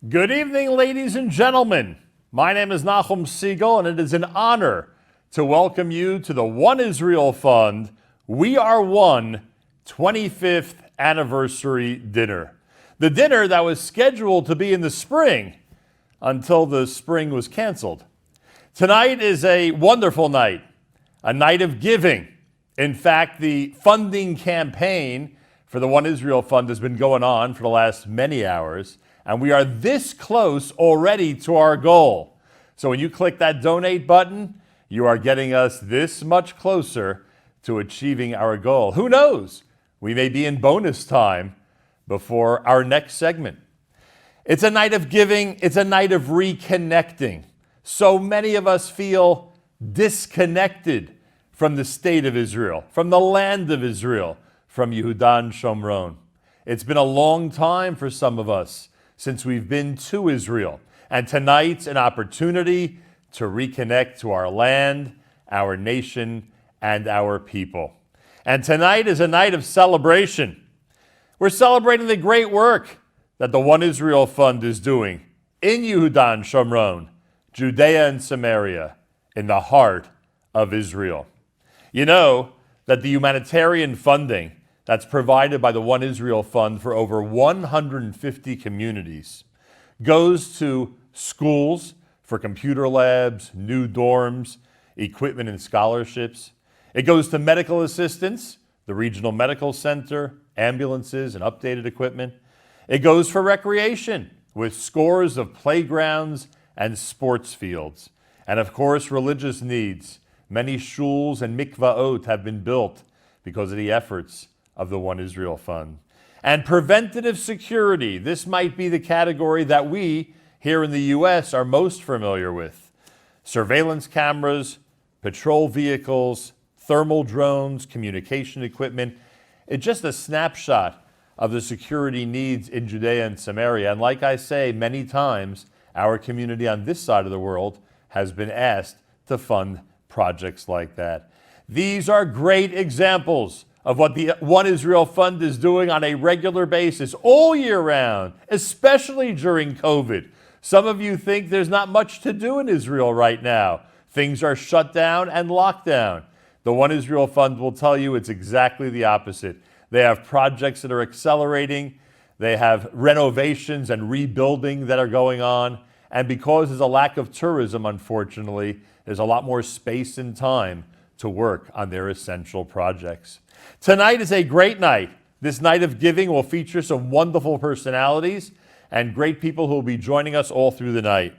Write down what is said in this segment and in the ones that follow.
Good evening, ladies and gentlemen. My name is Nachum Siegel, and it is an honor to welcome you to the One Israel Fund We Are One 25th Anniversary Dinner. The dinner that was scheduled to be in the spring until the spring was canceled. Tonight is a wonderful night, a night of giving. In fact, the funding campaign for the One Israel Fund has been going on for the last many hours, and we are this close already to our goal. So when you click that donate button, you are getting us this much closer to achieving our goal. Who knows? We may be in bonus time before our next segment. It's a night of giving. It's a night of reconnecting. So many of us feel disconnected from the state of Israel, from the land of Israel, from Yehuda and Shomron. It's been a long time for some of us since we've been to Israel. And tonight's an opportunity to reconnect to our land, our nation, and our people. And tonight is a night of celebration. We're celebrating the great work that the One Israel Fund is doing in Yehuda and Shomron, Judea and Samaria, in the heart of Israel. You know that the humanitarian funding that's provided by the One Israel Fund for over 150 communities goes to schools for computer labs, new dorms, equipment and scholarships. It goes to medical assistance, the regional medical center, ambulances and updated equipment. It goes for recreation with scores of playgrounds and sports fields. And of course, religious needs. Many shuls and mikvaot have been built because of the efforts of the One Israel Fund. And preventative security, this might be the category that we here in the U.S. are most familiar with. Surveillance cameras, patrol vehicles, thermal drones, communication equipment. It's just a snapshot of the security needs in Judea and Samaria. And like I say, many times our community on this side of the world has been asked to fund projects like that. These are great examples of what the One Israel Fund is doing on a regular basis all year round, especially during COVID. Some of you think there's not much to do in Israel right now. Things are shut down and locked down. The One Israel Fund will tell you it's exactly the opposite. They have projects that are accelerating. They have renovations and rebuilding that are going on. And because there's a lack of tourism, unfortunately, there's a lot more space and time to work on their essential projects. Tonight is a great night. This night of giving will feature some wonderful personalities and great people who will be joining us all through the night.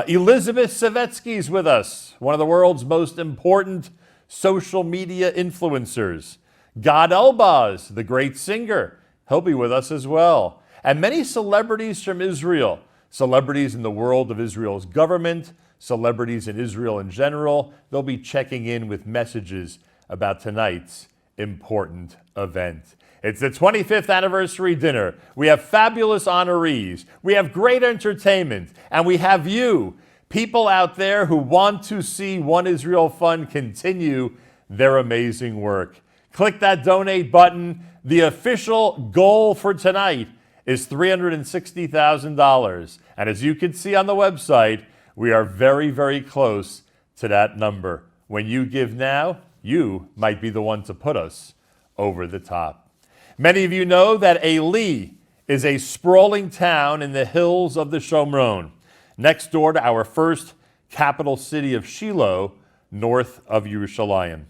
Elizabeth Savetsky is with us, one of the world's most important social media influencers. Gad Elbaz, the great singer, he'll be with us as well. And many celebrities from Israel, celebrities in the world of Israel's government, celebrities in Israel in general, they'll be checking in with messages about tonight's important event. It's the 25th anniversary dinner. We have fabulous honorees. We have great entertainment. And we have you, people out there who want to see One Israel Fund continue their amazing work. Click that donate button. The official goal for tonight is $360,000. And as you can see on the website, we are very, very close to that number. When you give now, you might be the one to put us over the top. Many of you know that Eli is a sprawling town in the hills of the Shomron, next door to our first capital city of Shiloh, north of Yerushalayim.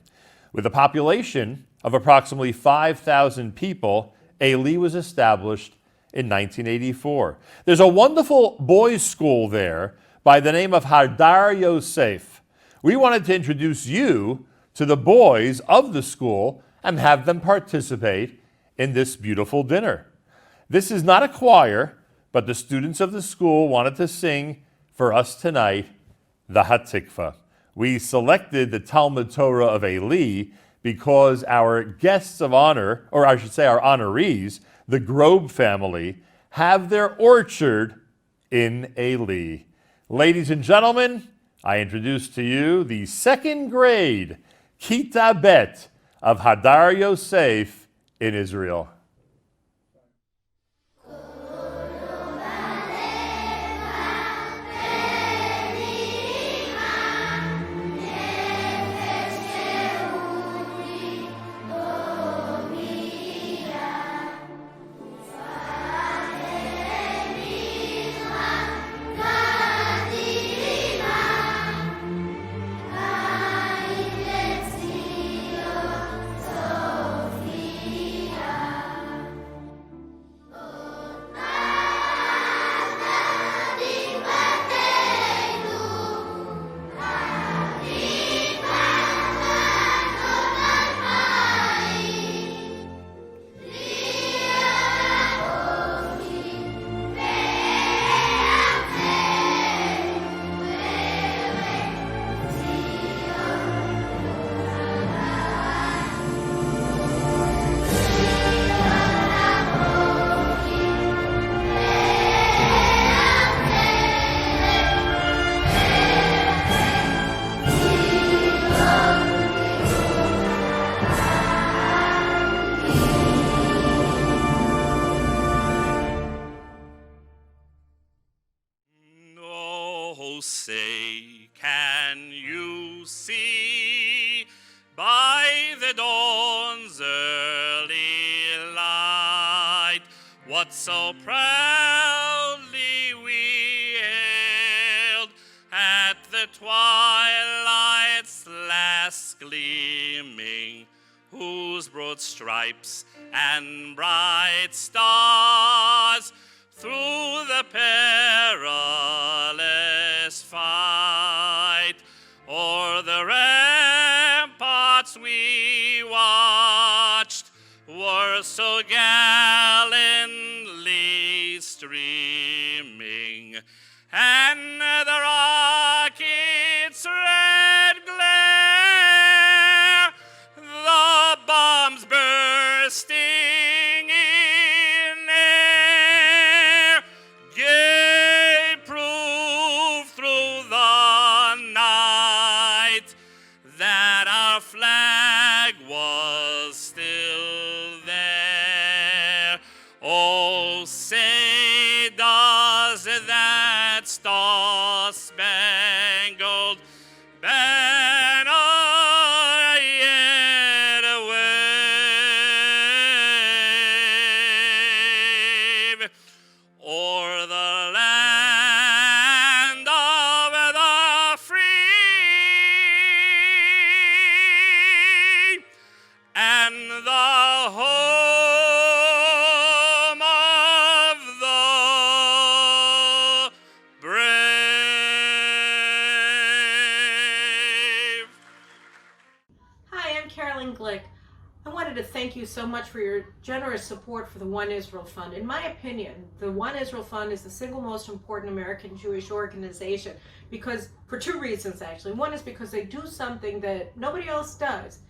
With a population of approximately 5,000 people, Eli was established in 1984. There's a wonderful boys' school there by the name of Hadar Yosef. We wanted to introduce you to the boys of the school and have them participate in this beautiful dinner. This is not a choir, but the students of the school wanted to sing for us tonight the Hatikva. We selected the Talmud Torah of Eli because our guests of honor, or I should say our honorees, the Grobe family, have their orchard in Eli. Ladies and gentlemen, I introduce to you the second grade Kita Bet of Hadar Yosef in Israel. say, can you see by the dawn's early light what so proudly we hailed at the twilight's last gleaming, whose broad stripes and bright stars through the perilous fight o'er the ramparts we watched were so gallantly streaming, and the rocket's red glare, the bombs bursting in air, gave proof through the night that our flag was still there. Oh, say does that star-spangled banner yet wave o'er the land of the free and the home of the brave. Hi, I'm Carolyn Glick. I wanted to thank you so much for your generous support for the One Israel Fund. In my opinion, the One Israel Fund is the single most important American Jewish organization because, for two reasons actually. One is because they do something that nobody else does.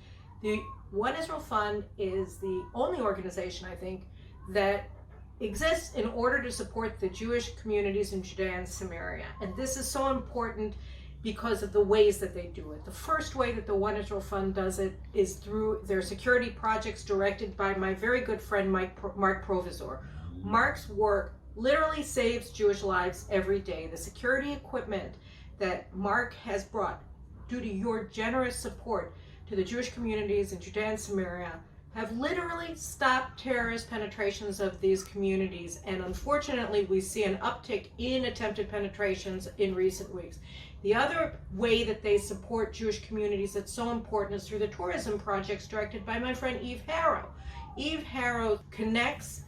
The One Israel Fund is the only organization, I think, that exists in order to support the Jewish communities in Judea and Samaria. And this is so important because of the ways that they do it. The first way that the One Israel Fund does it is through their security projects directed by my very good friend Mark Provisor. Mark's work literally saves Jewish lives every day. The security equipment that Mark has brought due to your generous support to the Jewish communities in Judea and Samaria have literally stopped terrorist penetrations of these communities, and unfortunately we see an uptick in attempted penetrations in recent weeks. The other way that they support Jewish communities that's so important is through the tourism projects directed by my friend Eve Harrow. Eve Harrow connects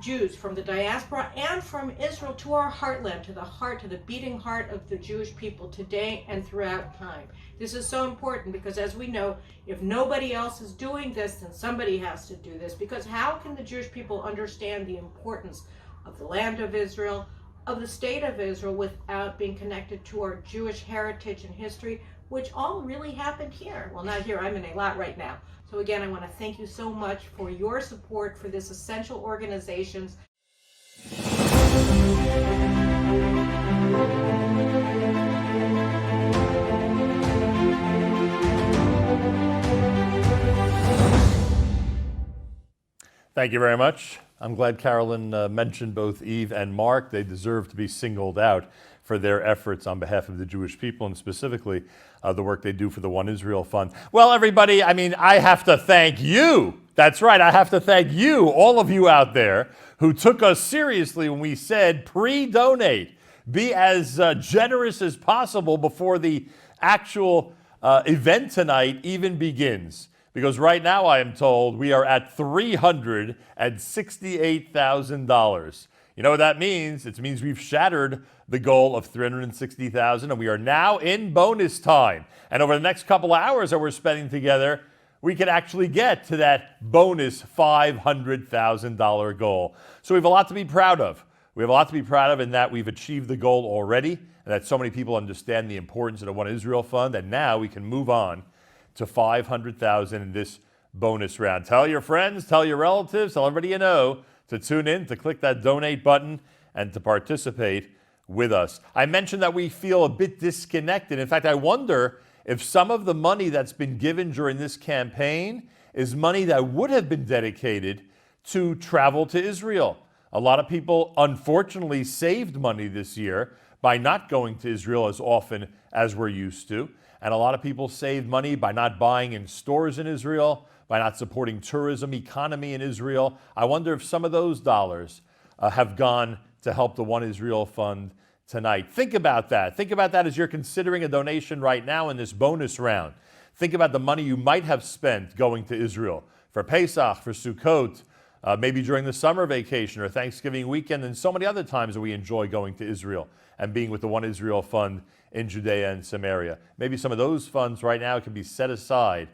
Jews from the diaspora and from Israel to our heartland, to the beating heart of the Jewish people today and throughout time. This is so important because, as we know, if nobody else is doing this, then somebody has to do this, because how can the Jewish people understand the importance of the land of Israel, of the state of Israel, without being connected to our Jewish heritage and history, which all really happened here. Well, not here, I'm in Eilat right now. So again, I want to thank you so much for your support for this essential organization. Thank you very much. I'm glad Carolyn mentioned both Eve and Mark. They deserve to be singled out for their efforts on behalf of the Jewish people, and specifically the work they do for the One Israel Fund. Well, everybody, I have to thank you. That's right, I have to thank you, all of you out there, who took us seriously when we said pre-donate. Be as generous as possible before the actual event tonight even begins. Because right now, I am told, we are at $368,000. You know what that means? It means we've shattered the goal of $360,000, and we are now in bonus time. And over the next couple of hours that we're spending together, we can actually get to that bonus $500,000 goal. So we have a lot to be proud of. We have a lot to be proud of in that we've achieved the goal already, and that so many people understand the importance of the One Israel Fund, and now we can move on to $500,000 in this bonus round. Tell your friends, tell your relatives, tell everybody you know to tune in, to click that donate button, and to participate with us. I mentioned that we feel a bit disconnected. In fact, I wonder if some of the money that's been given during this campaign is money that would have been dedicated to travel to Israel. A lot of people, unfortunately, saved money this year by not going to Israel as often as we're used to. And a lot of people saved money by not buying in stores in Israel, by not supporting tourism economy in Israel. I wonder if some of those dollars have gone to help the One Israel Fund tonight. Think about that. Think about that as you're considering a donation right now in this bonus round. Think about the money you might have spent going to Israel for Pesach, for Sukkot, maybe during the summer vacation or Thanksgiving weekend, and so many other times that we enjoy going to Israel and being with the One Israel Fund in Judea and Samaria. Maybe some of those funds right now can be set aside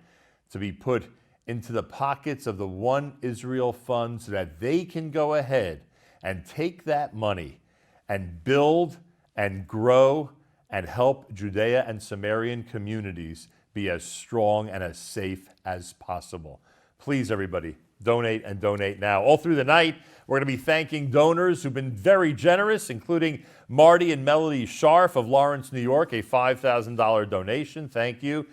to be put into the pockets of the One Israel Fund so that they can go ahead and take that money and build and grow and help Judea and Samarian communities be as strong and as safe as possible. Please, everybody, donate and donate now. All through the night, we're going to be thanking donors who've been very generous, including Marty and Melody Scharf of Lawrence, New York, a $5,000 donation. Thank you.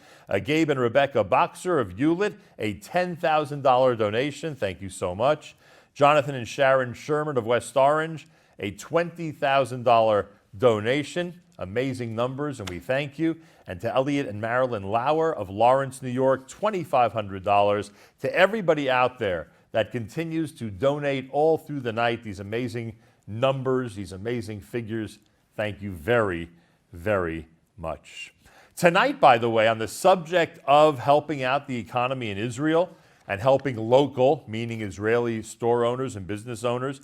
Gabe and Rebecca Boxer of Hewlett, a $10,000 donation. Thank you so much. Jonathan and Sharon Sherman of West Orange, a $20,000 donation. Amazing numbers, and we thank you. And to Elliot and Marilyn Lauer of Lawrence, New York, $2,500. To everybody out there that continues to donate all through the night, these amazing numbers, these amazing figures, thank you very, very much. Tonight, by the way, on the subject of helping out the economy in Israel and helping local, meaning Israeli store owners and business owners,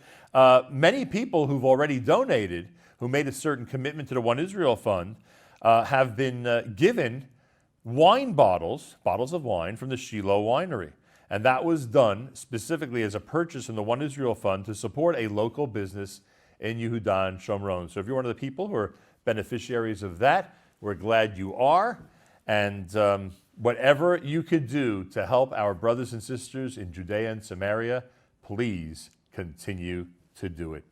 many people who've already donated, who made a certain commitment to the One Israel Fund, have been given wine bottles of wine from the Shiloh Winery. And that was done specifically as a purchase in the One Israel Fund to support a local business in Yehuda and Shomron. So if you're one of the people who are beneficiaries of that, we're glad you are. And whatever you could do to help our brothers and sisters in Judea and Samaria, please continue to do it.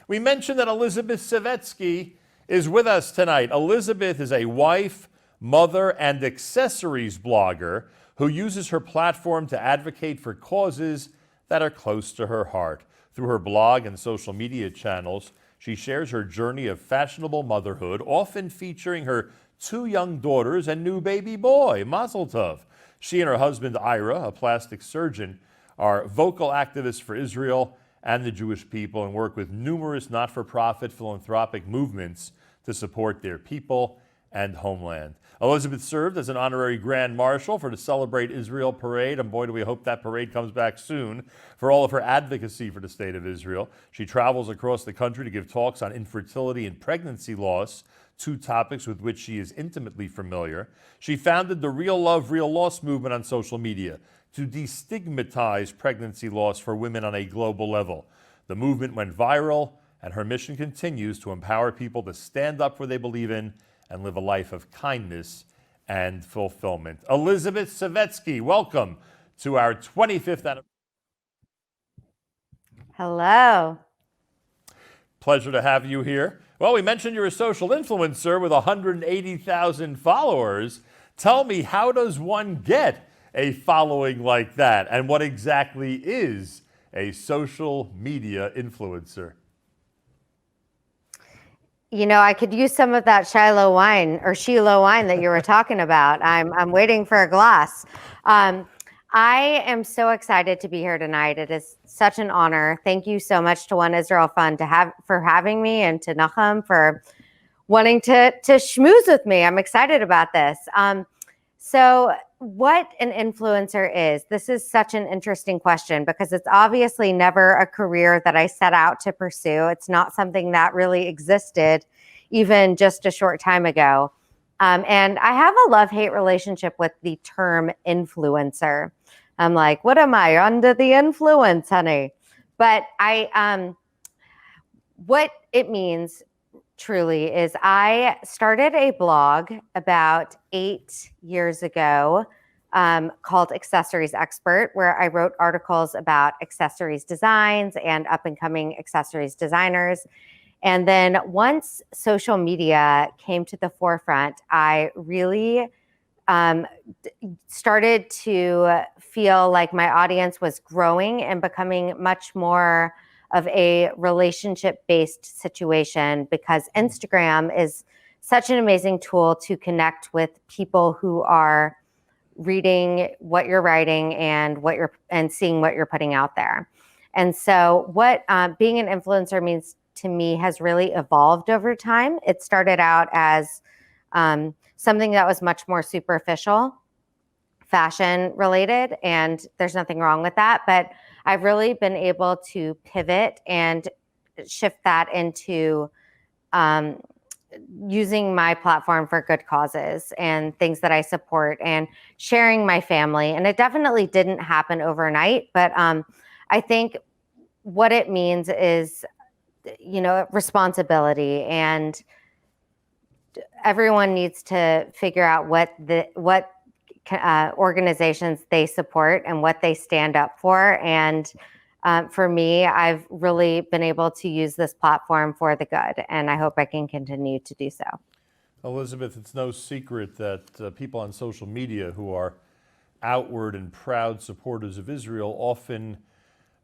We mentioned that Elizabeth Savetsky is with us tonight. Elizabeth is a wife, mother, and accessories blogger who uses her platform to advocate for causes that are close to her heart. Through her blog and social media channels, she shares her journey of fashionable motherhood, often featuring her 2 young daughters and new baby boy, Mazel Tov. She and her husband, Ira, a plastic surgeon, are vocal activists for Israel and the Jewish people and work with numerous not-for-profit philanthropic movements to support their people and homeland. Elizabeth served as an honorary Grand Marshal for the Celebrate Israel parade, and boy, do we hope that parade comes back soon, for all of her advocacy for the state of Israel. She travels across the country to give talks on infertility and pregnancy loss, 2 topics with which she is intimately familiar. She founded the Real Love, Real Loss movement on social media to destigmatize pregnancy loss for women on a global level. The movement went viral, and her mission continues to empower people to stand up for what they believe in and live a life of kindness and fulfillment. Elizabeth Savetsky, welcome to our 25th anniversary. Hello. Pleasure to have you here. Well, we mentioned you're a social influencer with 180,000 followers. Tell me, how does one get a following like that? And what exactly is a social media influencer? You know, I could use some of that Shiloh wine that you were talking about. I'm waiting for a glass. I am so excited to be here tonight. It is such an honor. Thank you so much to One Israel Fund for having me, and to Nachum for wanting to schmooze with me. I'm excited about this. So what an influencer is, this is such an interesting question, because it's obviously never a career that I set out to pursue. It's not something that really existed even just a short time ago. And I have a love-hate relationship with the term influencer. I'm like, what am I, under the influence, honey? But what it means truly is I started a blog about 8 years ago called Accessories Expert, where I wrote articles about accessories designs and up-and-coming accessories designers. And then once social media came to the forefront, I really started to feel like my audience was growing and becoming much more of a relationship-based situation, because Instagram is such an amazing tool to connect with people who are reading what you're writing and seeing what you're putting out there. And so what being an influencer means to me has really evolved over time. It started out as something that was much more superficial, fashion related, and there's nothing wrong with that. But I've really been able to pivot and shift that into using my platform for good causes and things that I support and sharing my family. And it definitely didn't happen overnight, but I think what it means is, responsibility, and everyone needs to figure out what organizations they support and what they stand up for. And for me, I've really been able to use this platform for the good, and I hope I can continue to do so. Elizabeth, it's no secret that people on social media who are outward and proud supporters of Israel often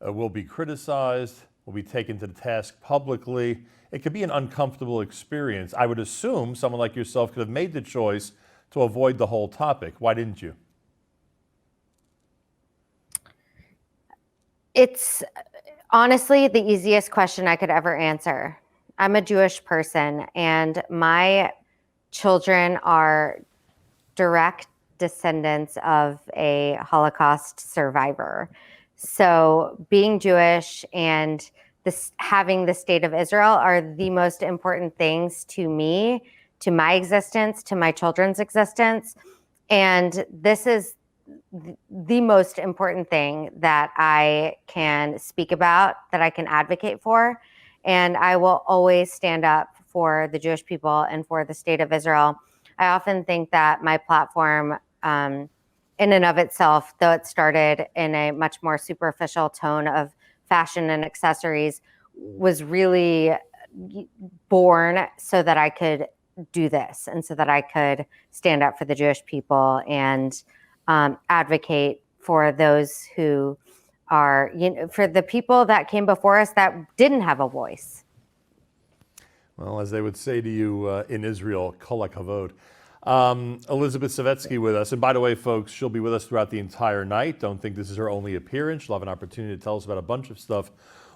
will be criticized, will be taken to the task publicly. It could be an uncomfortable experience. I would assume someone like yourself could have made the choice to avoid the whole topic. Why didn't you? It's honestly the easiest question I could ever answer. I'm a Jewish person, and my children are direct descendants of a Holocaust survivor. So being Jewish and having the state of Israel are the most important things to me, to my existence, to my children's existence. And this is the most important thing that I can speak about, that I can advocate for. And I will always stand up for the Jewish people and for the state of Israel. I often think that my platform, in and of itself, though it started in a much more superficial tone of fashion and accessories, was really born so that I could do this, and so that I could stand up for the Jewish people and advocate for those who are, for the people that came before us that didn't have a voice. Well, as they would say to you in Israel, kol hakavod. Elizabeth Savetsky with us. And by the way, folks, she'll be with us throughout the entire night. Don't think this is her only appearance. She'll have an opportunity to tell us about a bunch of stuff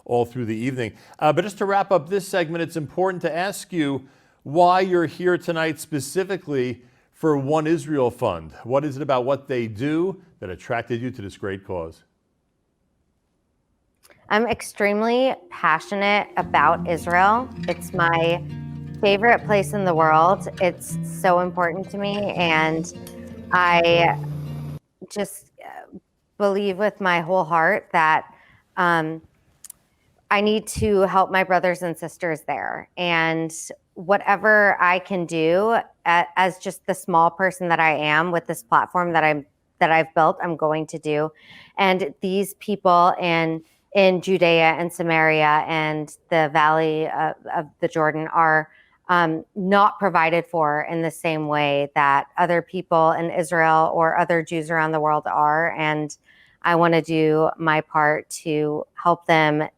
all through the evening. But just to wrap up this segment, it's important to ask you why you're here tonight specifically for One Israel Fund. What is it about what they do that attracted you to this great cause? I'm extremely passionate about Israel. It's my favorite place in the world. It's so important to me, and I just believe with my whole heart that I need to help my brothers and sisters there. And whatever I can do as just the small person that I am with this platform that I've built, I'm going to do. And these people in Judea and Samaria and the Valley of the Jordan are not provided for in the same way that other people in Israel or other Jews around the world are. And I want to do my part to help them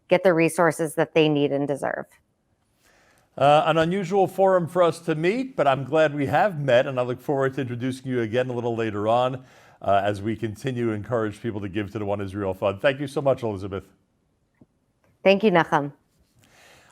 get the resources that they need and deserve. An unusual forum for us to meet, but I'm glad we have met, and I look forward to introducing you again a little later on as we continue to encourage people to give to the One Israel Fund. Thank you so much, Elizabeth. Thank you, Nachum.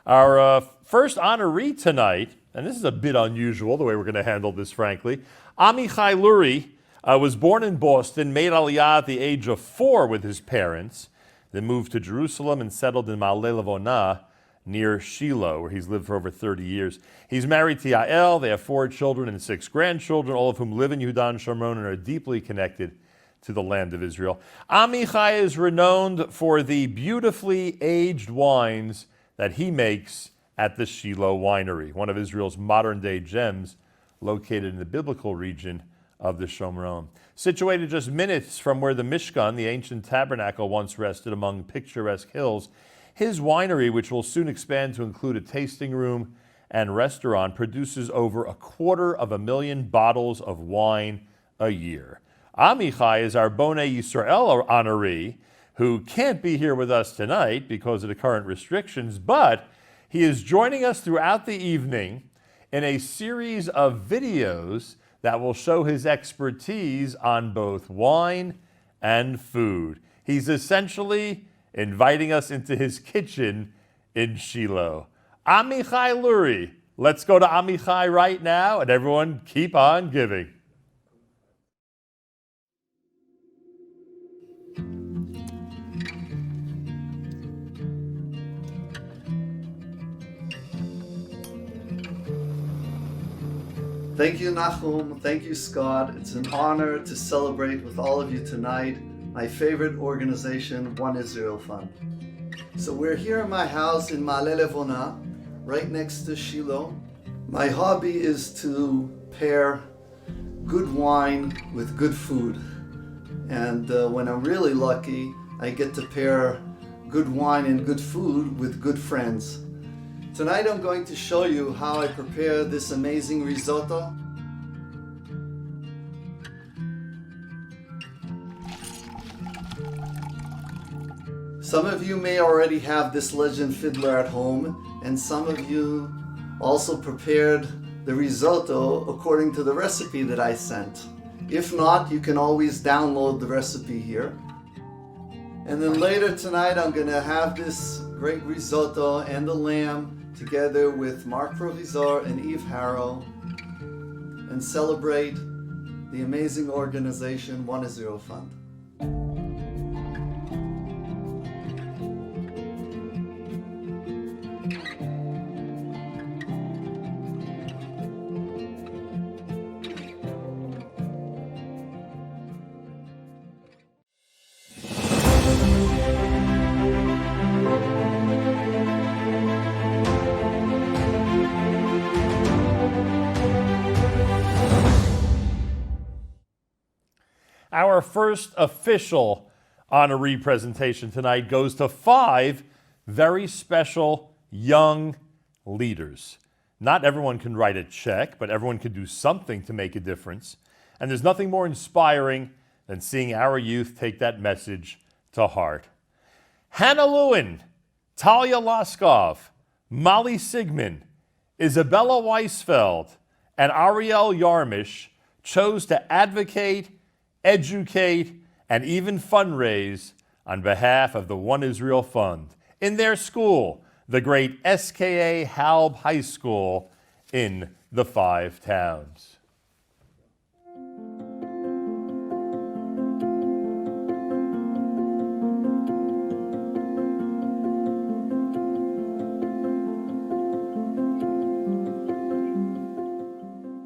Our first honoree tonight, and this is a bit unusual, the way we're going to handle this, frankly. Amichai Lurie was born in Boston, made Aliyah at the age of 4 with his parents, then moved to Jerusalem and settled in Ma'aleh Levona near Shiloh, where he's lived for over 30 years. He's married to Yael. They have 4 children and 6 grandchildren, all of whom live in Yehuda and Shomron and are deeply connected to the land of Israel. Amichai is renowned for the beautifully aged wines that he makes at the Shiloh Winery, one of Israel's modern-day gems located in the biblical region of the Shomron. Situated just minutes from where the Mishkan, the ancient tabernacle, once rested among picturesque hills, his winery, which will soon expand to include a tasting room and restaurant, produces over 250,000 bottles of wine a year. Amichai is our Bonei Yisrael honoree who can't be here with us tonight because of the current restrictions, but he is joining us throughout the evening in a series of videos that will show his expertise on both wine and food. He's essentially inviting us into his kitchen in Shiloh. Amichai Lurie. Let's go to Amichai right now, and everyone keep on giving. Thank you, Nachum. Thank you, Scott. It's an honor to celebrate with all of you tonight my favorite organization, One Israel Fund. So we're here in my house in Ma'ale Levona, right next to Shiloh. My hobby is to pair good wine with good food. And when I'm really lucky, I get to pair good wine and good food with good friends. Tonight I'm going to show you how I prepare this amazing risotto. Some of you may already have this legend fiddler at home, and some of you also prepared the risotto according to the recipe that I sent. If not, you can always download the recipe here. And then later tonight I'm going to have this great risotto and the lamb together with Mark Provisor and Eve Harrow and celebrate the amazing organization One Israel Fund. Our first official honoree presentation tonight goes to 5 very special young leaders. Not everyone can write a check, but everyone can do something to make a difference. And there's nothing more inspiring than seeing our youth take that message to heart. Hannah Lewin, Talia Laskov, Molly Sigmund, Isabella Weisfeld, and Ariel Yarmish chose to advocate, educate, and even fundraise on behalf of the One Israel Fund in their school, the great SKA Halb High School in the 5 towns.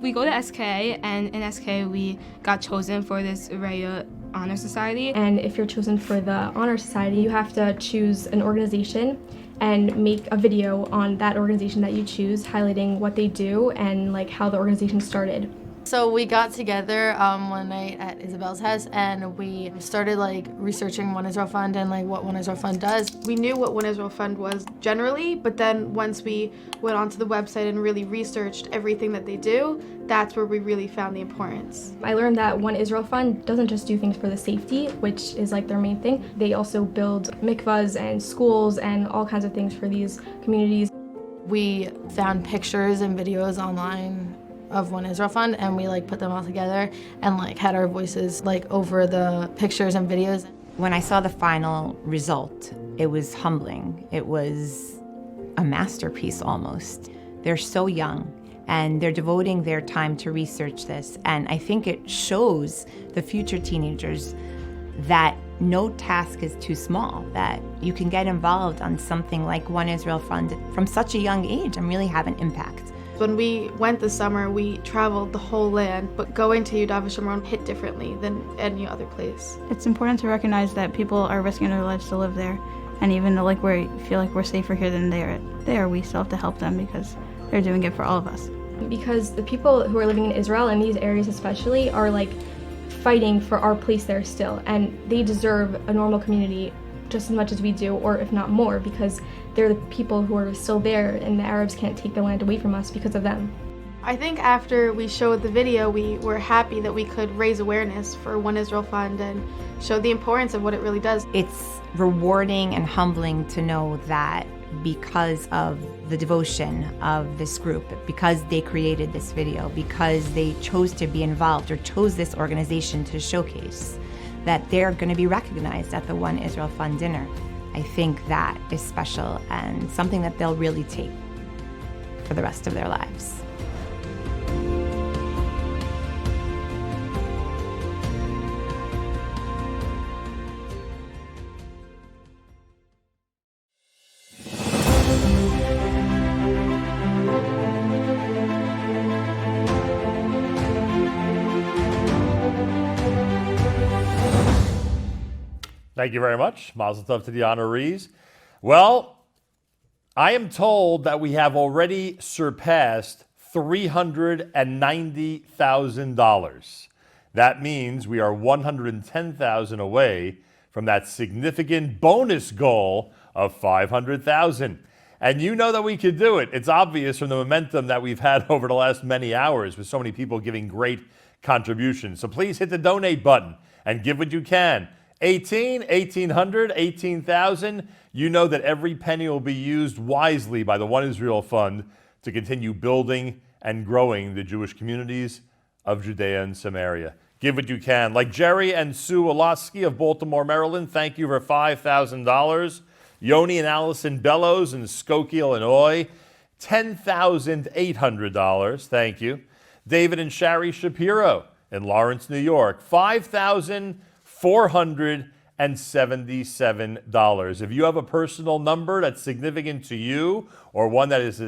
We go to SKA, and in SKA we got chosen for this Raya Honor Society. And if you're chosen for the Honor Society, you have to choose an organization and make a video on that organization that you choose, highlighting what they do and like how the organization started. So we got together one night at Isabel's house, and we started like researching One Israel Fund and like what One Israel Fund does. We knew what One Israel Fund was generally, but then once we went onto the website and really researched everything that they do, that's where we really found the importance. I learned that One Israel Fund doesn't just do things for the safety, which is like their main thing. They also build mikvahs and schools and all kinds of things for these communities. We found pictures and videos online of One Israel Fund, and we like put them all together and like had our voices like over the pictures and videos. When I saw the final result, it was humbling. It was a masterpiece almost. They're so young and they're devoting their time to research this, and I think it shows the future teenagers that no task is too small, that you can get involved on something like One Israel Fund from such a young age and really have an impact. When we went this summer, we traveled the whole land, but going to Yudav Shomron hit differently than any other place. It's important to recognize that people are risking their lives to live there, and even though like we feel like we're safer here than there, we still have to help them because they're doing it for all of us. Because the people who are living in Israel, in these areas especially, are like fighting for our place there still, and they deserve a normal community just as much as we do, or if not more, because they're the people who are still there, and the Arabs can't take the land away from us because of them. I think after we showed the video, we were happy that we could raise awareness for One Israel Fund and show the importance of what it really does. It's rewarding and humbling to know that because of the devotion of this group, because they created this video, because they chose to be involved or chose this organization to showcase, that they're going to be recognized at the One Israel Fund dinner. I think that is special and something that they'll really take for the rest of their lives. Thank you very much. Mazel tov to the honorees. Well, I am told that we have already surpassed $390,000. That means we are $110,000 away from that significant bonus goal of $500,000. And you know that we could do it. It's obvious from the momentum that we've had over the last many hours with so many people giving great contributions. So please hit the donate button and give what you can. 1,800, 18,000. You know that every penny will be used wisely by the One Israel Fund to continue building and growing the Jewish communities of Judea and Samaria. Give what you can. Like Jerry and Sue Olaski of Baltimore, Maryland, thank you for $5,000. Yoni and Allison Bellows in Skokie, Illinois, $10,800. Thank you. David and Shari Shapiro in Lawrence, New York, $5,477. If you have a personal number that's significant to you or one that is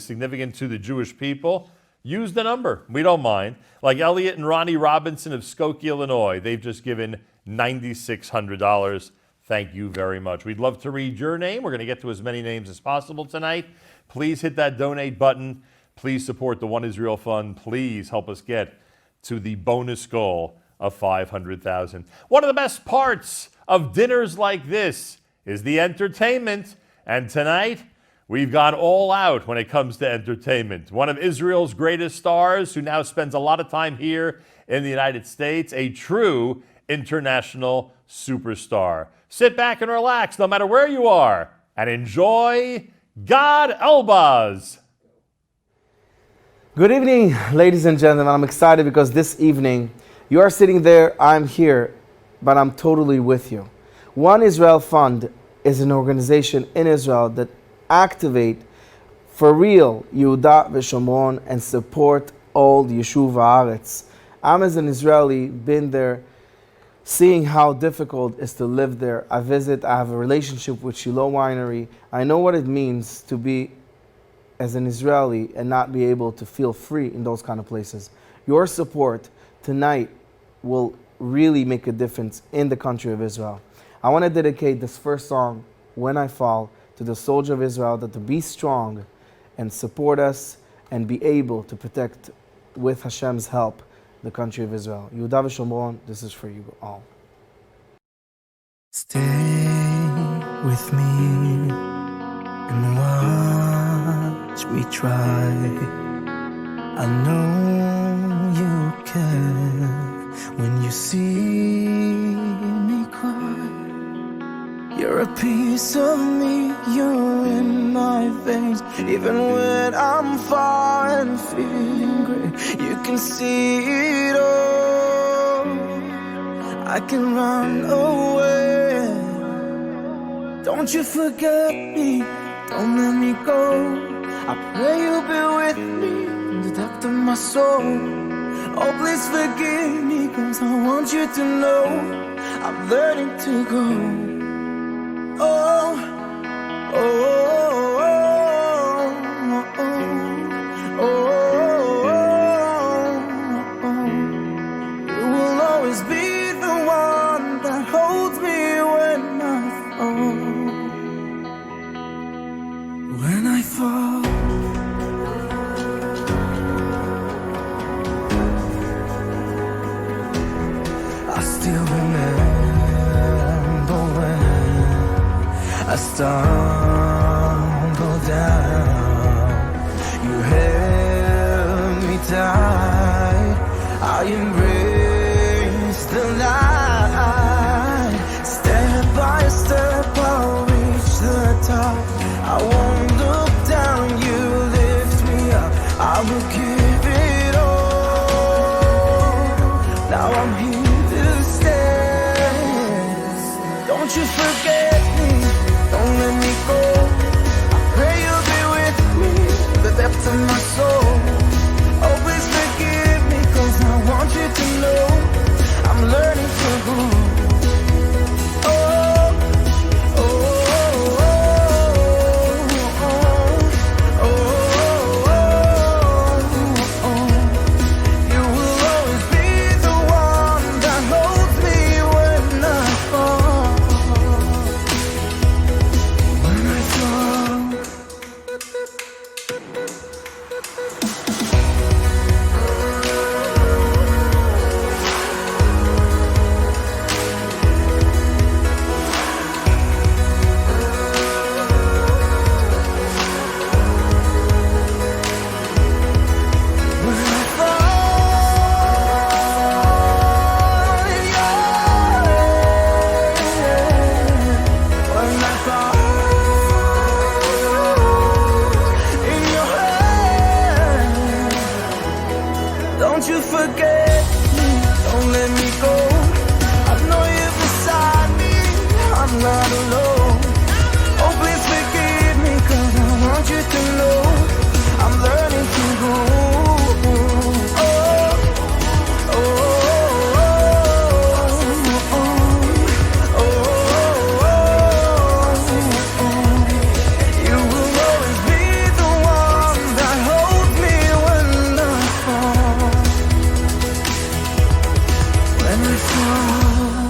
significant to the Jewish people, use the number. We don't mind. Like Elliot and Ronnie Robinson of Skokie, Illinois, they've just given $9,600. Thank you very much. We'd love to read your name. We're going to get to as many names as possible tonight. Please hit that donate button. Please support the One Israel Fund. Please help us get to the bonus goal of $500,000. One of the best parts of dinners like this is the entertainment. And tonight, we've gone all out when it comes to entertainment. One of Israel's greatest stars who now spends a lot of time here in the United States, a true international superstar. Sit back and relax no matter where you are and enjoy Gad Elbaz. Good evening, ladies and gentlemen. I'm excited because this evening you are sitting there, I'm here, but I'm totally with you. One Israel Fund is an organization in Israel that activate for real Yehuda v'Shomron and support all Yeshuv Haaretz. I'm as an Israeli been there, seeing how difficult it is to live there. I have a relationship with Shiloh Winery. I know what it means to be as an Israeli and not be able to feel free in those kind of places. Your support tonight will really make a difference in the country of Israel. I want to dedicate this first song, When I Fall, to the soldier of Israel, that to be strong and support us and be able to protect, with Hashem's help, the country of Israel. Yehuda v'Shomron, this is for you all. Stay with me and watch me try. I know you care when you see me cry. You're a piece of me, you're in my veins. Even when I'm far and feeling gray, you can see it all. I can run away. Don't you forget me, don't let me go. I pray you'll be with me in the depth of my soul. Oh, please forgive me, cause I want you to know I'm learning to go. Oh, oh, oh, oh, oh, oh, oh. You will always be the one that holds me when I fall. When I fall, I still remember when I stumble down. You held died. I embrace the light. Step by step, I'll reach the top. I won't look down, you lift me up. I will give it all. Now I'm here to stay. Don't you forget me, don't let me go. I pray you'll be with me, the depths of my soul. Oh, please forgive me, 'cause I want you to know I'm learning to go. Oh, oh, oh, oh, oh, oh, oh. You will always be the one that holds me when I fall. When I fall. Don't you forget me, don't let me go. I know you're beside me, I'm not alone. Oh, please forgive me, 'cause I want you to know I'm learning to go. Oh, oh, you will always be the one that holds me when I fall. When I fall.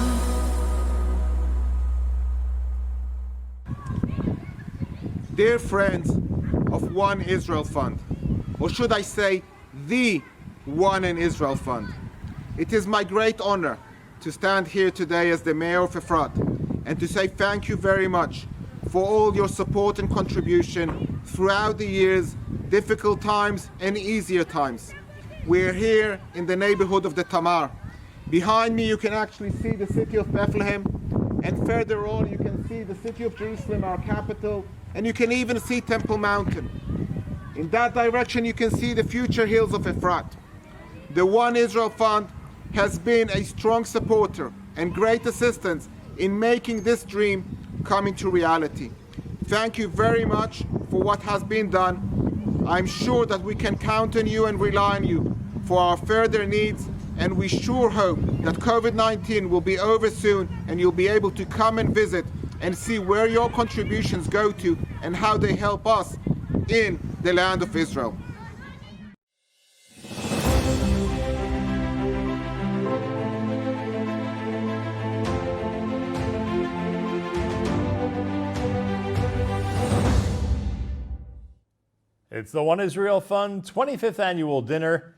Dear friends of One Israel Fund, or should I say, the One in Israel Fund, it is my great honor to stand here today as the Mayor of Efrat and to say thank you very much for all your support and contribution throughout the years, difficult times and easier times. We're here in the neighborhood of the Tamar. Behind me you can actually see the city of Bethlehem, and further on you can see the city of Jerusalem, our capital, and you can even see Temple Mountain. In that direction you can see the future hills of Efrat. The One Israel Fund has been a strong supporter and great assistance in making this dream come into reality. Thank you very much for what has been done. I'm sure that we can count on you and rely on you for our further needs, and we sure hope that COVID-19 will be over soon and you'll be able to come and visit and see where your contributions go to and how they help us in the land of Israel. It's the One Israel Fund 25th annual dinner,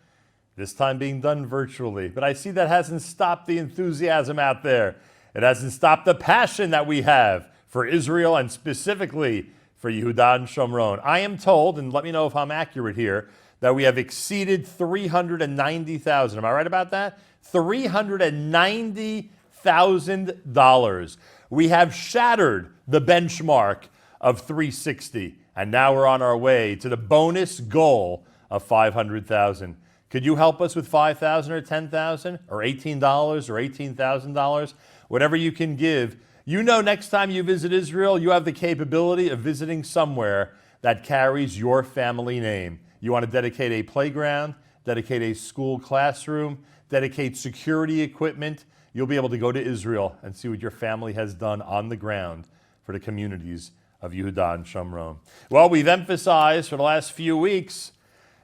this time being done virtually. But I see that hasn't stopped the enthusiasm out there. It hasn't stopped the passion that we have for Israel and specifically for Yehuda and Shomron. I am told, and let me know if I'm accurate here, that we have exceeded 390,000. Am I right about that? $390,000. We have shattered the benchmark of 360, and now we're on our way to the bonus goal of 500,000. Could you help us with 5,000 or 10,000 or $18 or $18,000? Whatever you can give. You know, next time you visit Israel, you have the capability of visiting somewhere that carries your family name. You want to dedicate a playground, dedicate a school classroom, dedicate security equipment. You'll be able to go to Israel and see what your family has done on the ground for the communities of Yehuda and Shomron. Well, we've emphasized for the last few weeks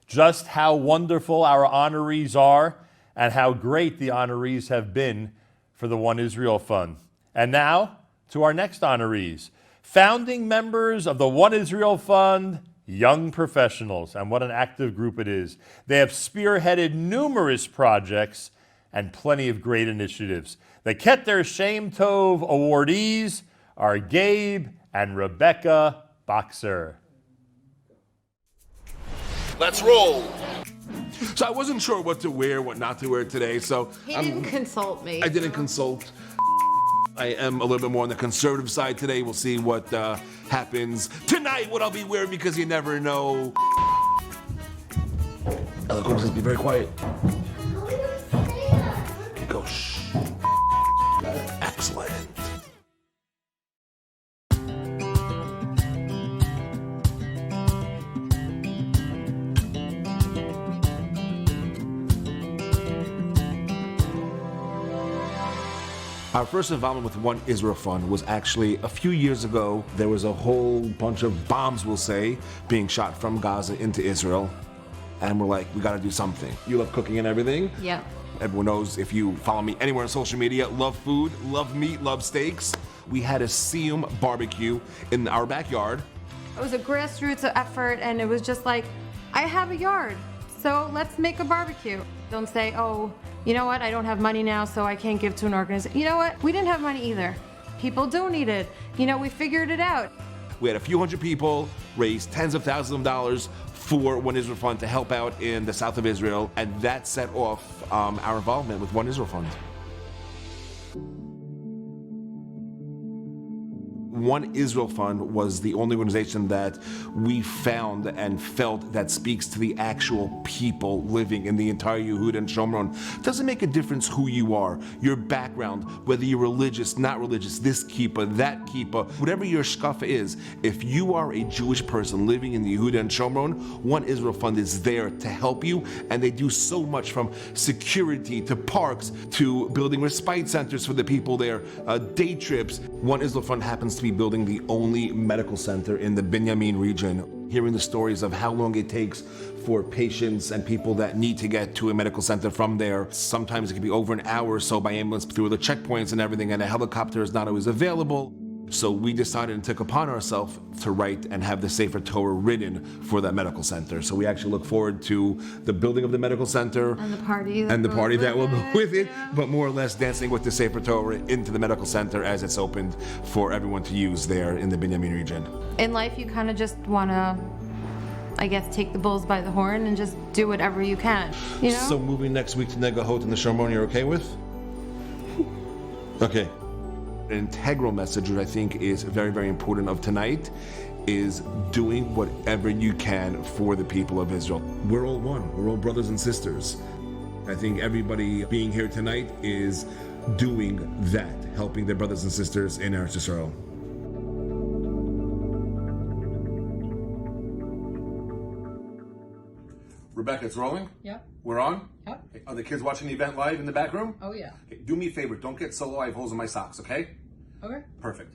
just how wonderful our honorees are and how great the honorees have been for the One Israel Fund. And now to our next honorees, founding members of the One Israel Fund, young professionals, and what an active group it is. They have spearheaded numerous projects and plenty of great initiatives. The Keter Shem Tov awardees are Gabe and Rebecca Boxer. Let's roll. So I wasn't sure what to wear, what not to wear today. So He didn't consult me. I didn't consult. I am a little bit more on the conservative side today. We'll see what happens tonight, what I'll be wearing, because you never know. Ella, please be very quiet. Okay, go. Shh. Excellent. Our first involvement with One Israel Fund was actually a few years ago. There was a whole bunch of bombs, we'll say, being shot from Gaza into Israel. And we're like, we gotta do something. You love cooking and everything? Yep. Everyone knows, if you follow me anywhere on social media, love food, love meat, love steaks. We had a Siyum barbecue in our backyard. It was a grassroots effort, and it was just like, I have a yard, so let's make a barbecue. Don't say, oh, you know what, I don't have money now, so I can't give to an organization. You know what, we didn't have money either. People donated. You know, we figured it out. We had a few hundred people, raised tens of thousands of dollars for One Israel Fund to help out in the south of Israel, and that set off our involvement with One Israel Fund. One Israel Fund was the only organization that we found and felt that speaks to the actual people living in the entire Yehuda and Shomron. Doesn't make a difference who you are, your background, whether you're religious, not religious, this kippah, that kippah, whatever your shkafa is. If you are a Jewish person living in the Yehuda and Shomron, One Israel Fund is there to help you, and they do so much, from security to parks to building respite centers for the people there, day trips. One Israel Fund happens to be building the only medical center in the Binyamin region. Hearing the stories of how long it takes for patients and people that need to get to a medical center from there. Sometimes it can be over an hour or so by ambulance through the checkpoints and everything, and a helicopter is not always available. So we decided and took upon ourselves to write and have the Sefer Torah written for that medical center. So we actually look forward to the building of the medical center And the party. that will go with it, but more or less dancing with the Sefer Torah into the medical center as it's opened for everyone to use there in the Binyamin region. In life, you kind of just want to, I guess, take the bulls by the horn and just do whatever you can, you know? So moving next week to Negahot and the Shomron, you're okay with? Okay. An integral message, which I think is very, very important of tonight, is doing whatever you can for the people of Israel. We're all one. We're all brothers and sisters. I think everybody being here tonight is doing that, helping their brothers and sisters in Eretz Yisrael. Rebecca, it's rolling? Yep. We're on? Yep. Okay. Are the kids watching the event live in the back room? Oh, yeah. Okay. Do me a favor, don't get solo, I have holes in my socks, okay? Okay. Perfect.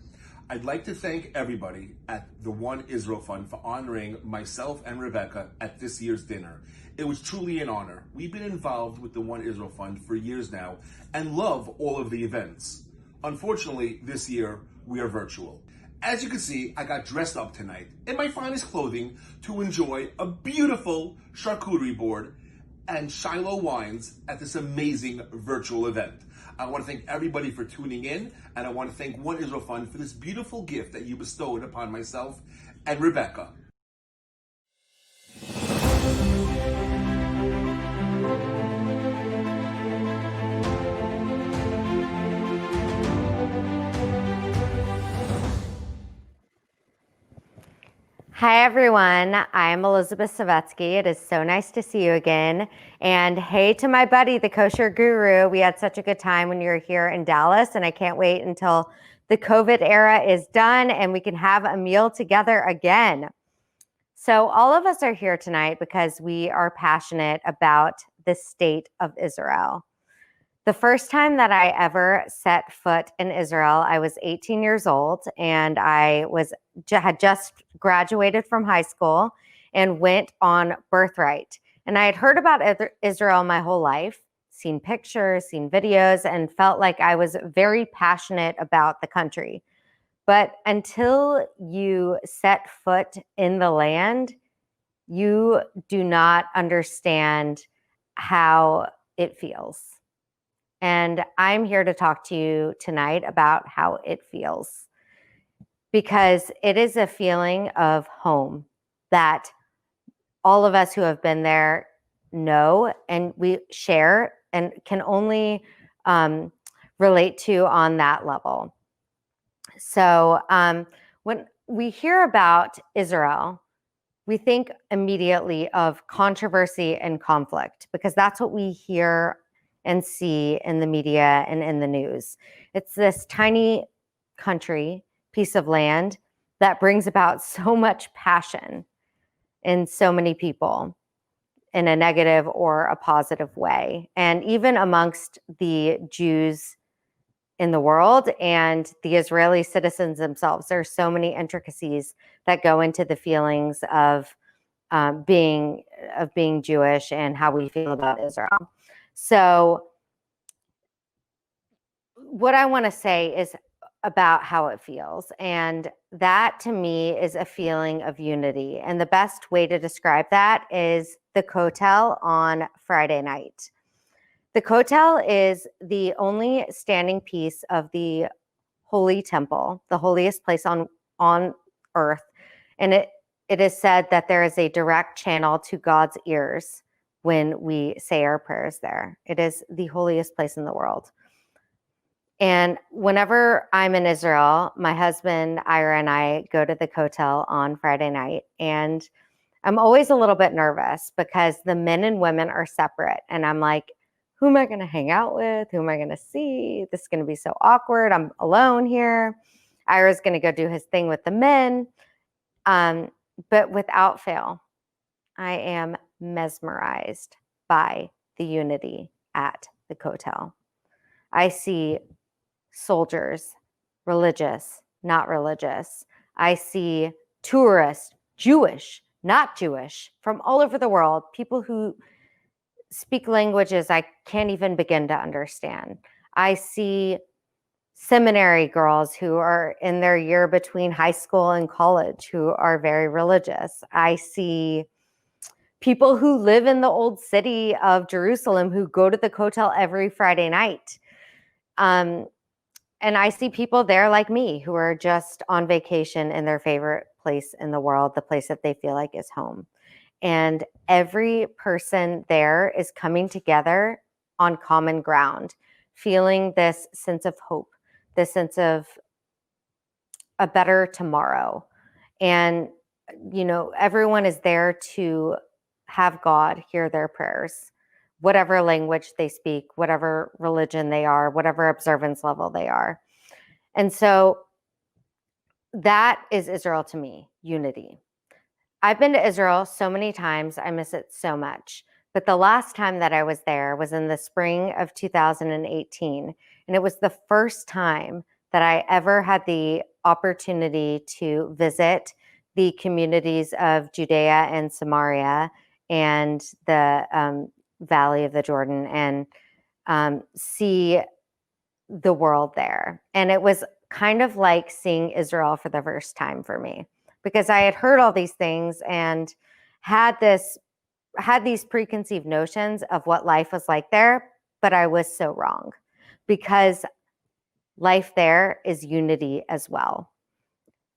I'd like to thank everybody at the One Israel Fund for honoring myself and Rebecca at this year's dinner. It was truly an honor. We've been involved with the One Israel Fund for years now and love all of the events. Unfortunately, this year we are virtual. As you can see, I got dressed up tonight in my finest clothing to enjoy a beautiful charcuterie board and Shiloh wines at this amazing virtual event. I want to thank everybody for tuning in, and I want to thank One Israel Fund for this beautiful gift that you bestowed upon myself and Rebecca. Hi, everyone. I'm Elizabeth Savetsky. It is so nice to see you again. And hey to my buddy, the kosher guru. We had such a good time when you were here in Dallas, and I can't wait until the COVID era is done and we can have a meal together again. So all of us are here tonight because we are passionate about the state of Israel. The first time that I ever set foot in Israel, I was 18 years old, and I had just graduated from high school and went on Birthright. And I had heard about Israel my whole life, seen pictures, seen videos, and felt like I was very passionate about the country. But until you set foot in the land, you do not understand how it feels. And I'm here to talk to you tonight about how it feels, because it is a feeling of home that all of us who have been there know and we share and can only relate to on that level. So when we hear about Israel, we think immediately of controversy and conflict because that's what we hear and see in the media and in the news. It's this tiny country, piece of land that brings about so much passion in so many people in a negative or a positive way. And even amongst the Jews in the world and the Israeli citizens themselves, there are so many intricacies that go into the feelings of being Jewish and how we feel about Israel. So what I want to say is about how it feels. And that to me is a feeling of unity. And the best way to describe that is the Kotel on Friday night. The Kotel is the only standing piece of the Holy Temple, the holiest place on earth. And it is said that there is a direct channel to God's ears when we say our prayers there. It is the holiest place in the world. And whenever I'm in Israel, my husband, Ira, and I go to the Kotel on Friday night. And I'm always a little bit nervous because the men and women are separate. And I'm like, who am I going to hang out with? Who am I going to see? This is going to be so awkward. I'm alone here. Ira's going to go do his thing with the men. But without fail, I am mesmerized by the unity at the Kotel. I see soldiers, religious, not religious. I see tourists, Jewish, not Jewish, from all over the world, people who speak languages I can't even begin to understand. I see seminary girls who are in their year between high school and college who are very religious. I see people who live in the old city of Jerusalem who go to the Kotel every Friday night. And I see people there like me who are just on vacation in their favorite place in the world, the place that they feel like is home. And every person there is coming together on common ground, feeling this sense of hope, this sense of a better tomorrow. And, you know, everyone is there to have God hear their prayers, whatever language they speak, whatever religion they are, whatever observance level they are. And so that is Israel to me, unity. I've been to Israel so many times, I miss it so much. But the last time that I was there was in the spring of 2018. And it was the first time that I ever had the opportunity to visit the communities of Judea and Samaria and the Valley of the Jordan and see the world there. And it was kind of like seeing Israel for the first time for me, because I had heard all these things and had these preconceived notions of what life was like there, but I was so wrong, because life there is unity as well.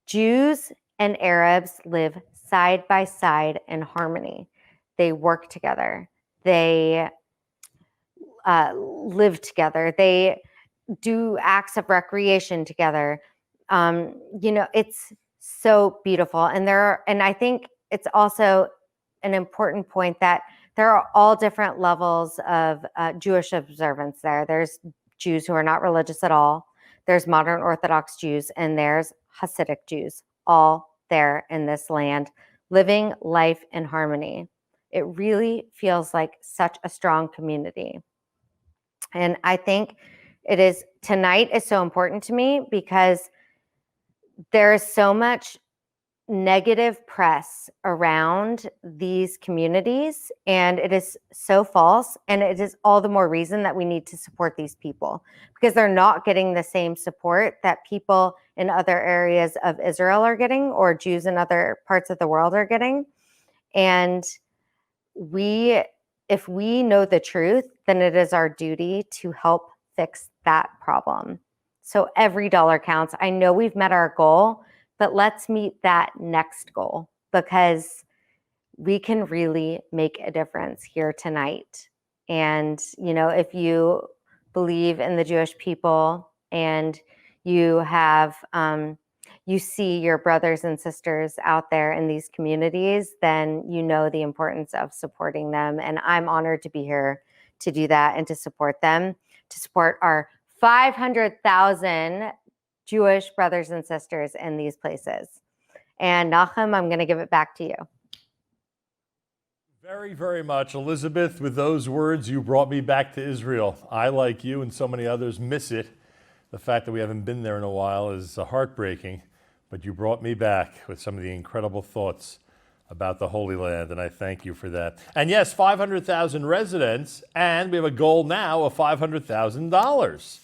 Jews and Arabs live side by side in harmony. They work together. They live together. They do acts of recreation together. You know, it's so beautiful. And I think it's also an important point that there are all different levels of Jewish observance there. There's Jews who are not religious at all. There's modern Orthodox Jews, and there's Hasidic Jews, all there in this land, living life in harmony. It really feels like such a strong community. And I think tonight is so important to me because there is so much negative press around these communities, and it is so false. And it is all the more reason that we need to support these people, because they're not getting the same support that people in other areas of Israel are getting, or Jews in other parts of the world are getting. And if we know the truth, then it is our duty to help fix that problem. So every dollar counts. I know we've met our goal, but let's meet that next goal, because we can really make a difference here tonight. And, if you believe in the Jewish people and you have, you see your brothers and sisters out there in these communities, then you know the importance of supporting them. And I'm honored to be here to do that and to support them, to support our 500,000 Jewish brothers and sisters in these places. And Nachum, I'm going to give it back to you. Very, very much. Elizabeth, with those words, you brought me back to Israel. I, like you and so many others, miss it. The fact that we haven't been there in a while is heartbreaking, but you brought me back with some of the incredible thoughts about the Holy Land, and I thank you for that. And yes, 500,000 residents, and we have a goal now of $500,000.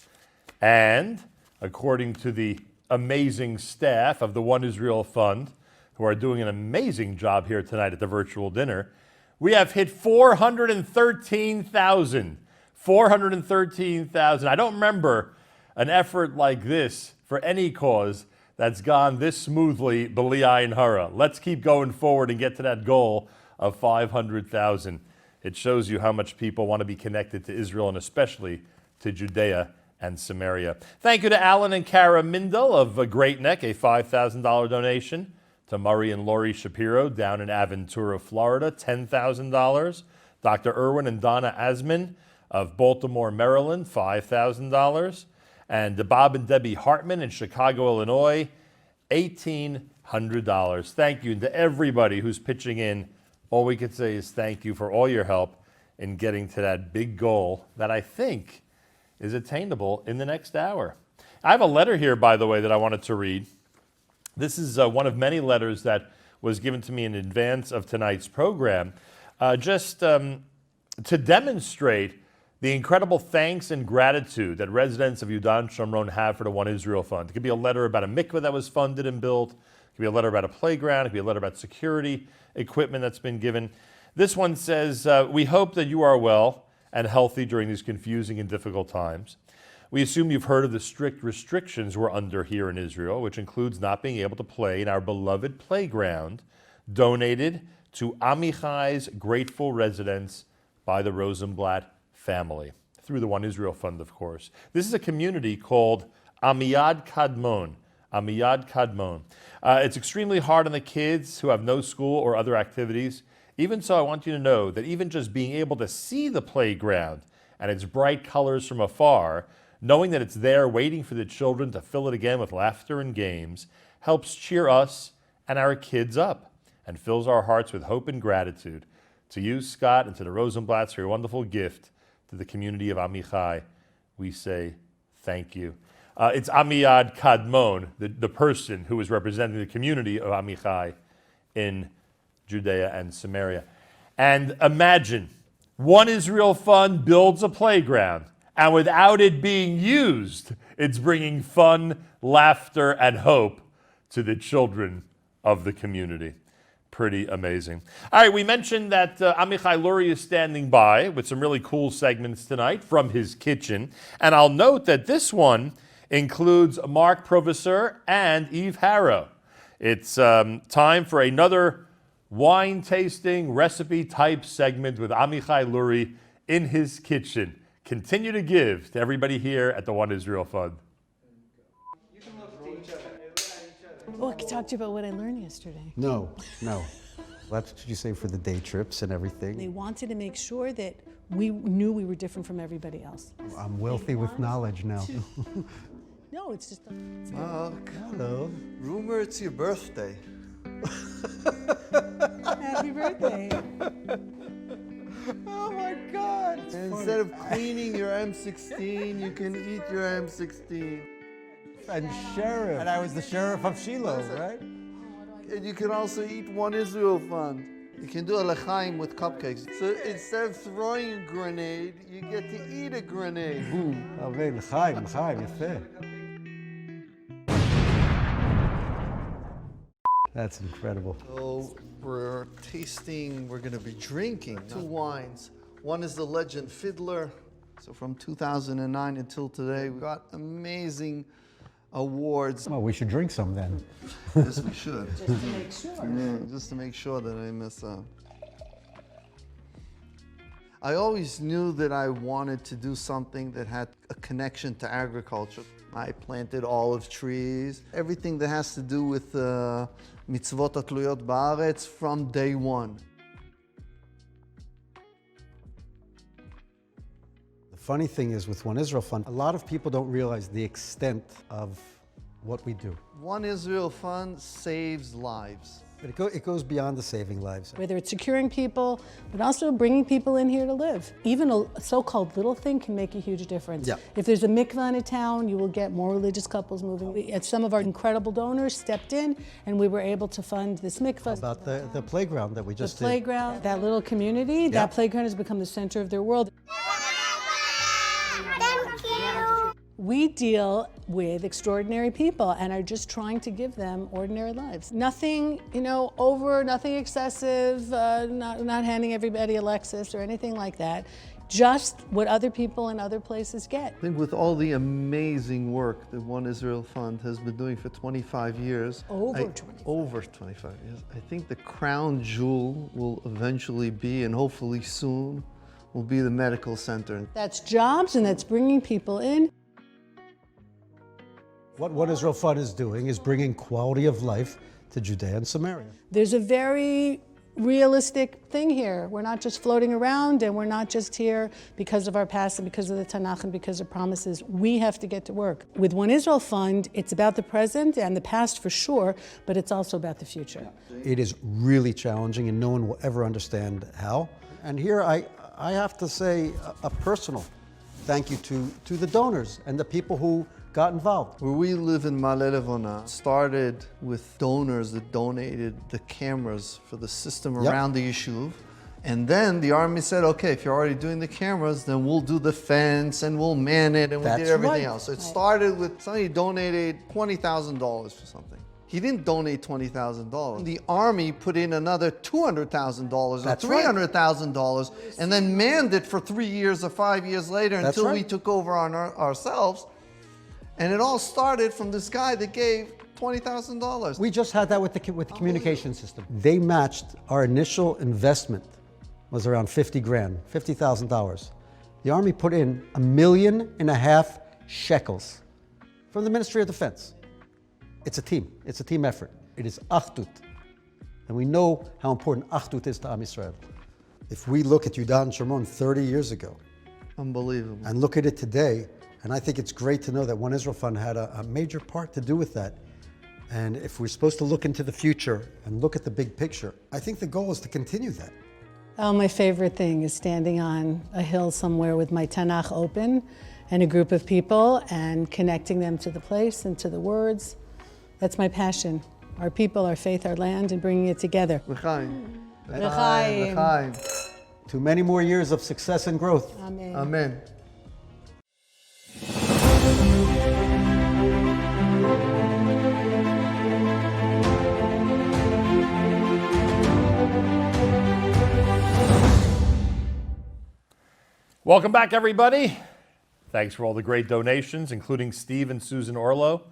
And according to the amazing staff of the One Israel Fund, who are doing an amazing job here tonight at the virtual dinner, we have hit 413,000. 413,000. I don't remember an effort like this for any cause that's gone this smoothly, b'li ayin hara. Let's keep going forward and get to that goal of 500,000. It shows you how much people want to be connected to Israel and especially to Judea and Samaria. Thank you to Alan and Kara Mindel of Great Neck, a $5,000 donation. To Murray and Lori Shapiro down in Aventura, Florida, $10,000. Dr. Irwin and Donna Asman of Baltimore, Maryland, $5,000. And to Bob and Debbie Hartman in Chicago, Illinois, $1,800. Thank you. And to everybody who's pitching in, all we could say is thank you for all your help in getting to that big goal that I think is attainable in the next hour. I have a letter here, by the way, that I wanted to read. This is one of many letters that was given to me in advance of tonight's program, to demonstrate the incredible thanks and gratitude that residents of Yudan Shomron have for the One Israel Fund. It could be a letter about a mikveh that was funded and built. It could be a letter about a playground. It could be a letter about security equipment that's been given. This one says, we hope that you are well and healthy during these confusing and difficult times. We assume you've heard of the strict restrictions we're under here in Israel, which includes not being able to play in our beloved playground, donated to Amichai's grateful residents by the Rosenblatt family, through the One Israel Fund, of course. This is a community called Amiyad Kadmon. Amiyad Kadmon. It's extremely hard on the kids who have no school or other activities. Even so, I want you to know that even just being able to see the playground and its bright colors from afar, knowing that it's there waiting for the children to fill it again with laughter and games, helps cheer us and our kids up and fills our hearts with hope and gratitude. To you, Scott, and to the Rosenblatts for your wonderful gift to the community of Amichai, we say thank you. It's Amiyad Kadmon, the person who is representing the community of Amichai in Judea and Samaria. And imagine, One Israel Fund builds a playground, and without it being used, it's bringing fun, laughter, and hope to the children of the community. Pretty amazing. All right, we mentioned that Amichai Lurie is standing by with some really cool segments tonight from his kitchen. And I'll note that this one includes Mark Provisor and Eve Harrow. It's time for another wine tasting recipe type segment with Amichai Lurie in his kitchen. Continue to give to everybody here at the One Israel Fund. Oh, I could talk to you about what I learned yesterday. No. That's what you say for the day trips and everything. They wanted to make sure that we knew we were different from everybody else. I'm wealthy with knowledge now. No, it's just... Oh, hello. Rumor it's your birthday. Happy birthday. Oh my God! Instead of cleaning your M16, you can eat your M16. And sheriff. And I was the sheriff of Shiloh, right? And you can also eat One Israel Fund. You can do a l'chaim with cupcakes. So instead of throwing a grenade, you get to eat a grenade. l'chaim, yafeh. That's incredible. So we're going to be drinking two wines. One is the Legend Fiddler. So from 2009 until today, we got amazing awards. Well, we should drink some then. Yes, we should. Just to make sure. Yeah, just to make sure that I miss out. I always knew that I wanted to do something that had a connection to agriculture. I planted olive trees, everything that has to do with mitzvot hatluyot ba'aretz from day one. The funny thing is with One Israel Fund, a lot of people don't realize the extent of what we do. One Israel Fund saves lives. But it goes beyond the saving lives. Whether it's securing people, but also bringing people in here to live. Even a so-called little thing can make a huge difference. Yeah. If there's a mikvah in a town, you will get more religious couples moving. Some of our incredible donors stepped in, and we were able to fund this mikvah. About the playground that we just The playground, that little community, that playground has become the center of their world. We deal with extraordinary people and are just trying to give them ordinary lives. Nothing, over, nothing excessive, not handing everybody a Lexus or anything like that. Just what other people in other places get. I think with all the amazing work that One Israel Fund has been doing for 25 years. Over 25 years. I think the crown jewel will eventually be, and hopefully soon, will be the medical center. That's jobs and that's bringing people in. What One Israel Fund is doing is bringing quality of life to Judea and Samaria. There's a very realistic thing here. We're not just floating around, and we're not just here because of our past and because of the Tanakh and because of promises. We have to get to work. With One Israel Fund, it's about the present and the past for sure, but it's also about the future. It is really challenging and no one will ever understand how. And here I have to say a personal thank you to the donors and the people who got involved. Where we live in Ma'ale Levona started with donors that donated the cameras for the system around the yeshuv. And then the army said, okay, if you're already doing the cameras, then we'll do the fence and we'll man it and we did everything else. So it started with somebody donated $20,000 for something. He didn't donate $20,000. The army put in another $200,000 or $300,000 and then manned it for 3 years or 5 years later until we took over on ourselves. And it all started from this guy that gave $20,000. We just had that with the communication system. They matched our initial investment was around 50 grand, $50,000. The Army put in $1.5 million shekels from the Ministry of Defense. It's a team. It's a team effort. It is achdut. And we know how important achdut is to Am Yisrael. If we look at Yudan and Shomron 30 years ago, unbelievable, and look at it today, and I think it's great to know that One Israel Fund had a major part to do with that. And if we're supposed to look into the future and look at the big picture, I think the goal is to continue that. Oh, my favorite thing is standing on a hill somewhere with my Tanakh open and a group of people and connecting them to the place and to the words. That's my passion. Our people, our faith, our land, and bringing it together. L'chaim. L'chaim. L'chaim. To many more years of success and growth. Amen. Amen. Welcome back, everybody. Thanks for all the great donations, including Steve and Susan Orlow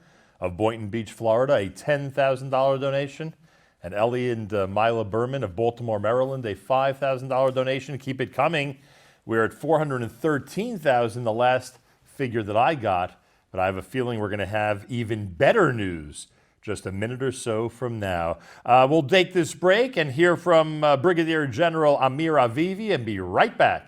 of Boynton Beach, Florida, a $10,000 donation, and Ellie and Mila Berman of Baltimore, Maryland, a $5,000 donation. Keep it coming. We're at $413,000, the last figure that I got, but I have a feeling we're going to have even better news just a minute or so from now. We'll take this break and hear from Brigadier General Amir Avivi and be right back.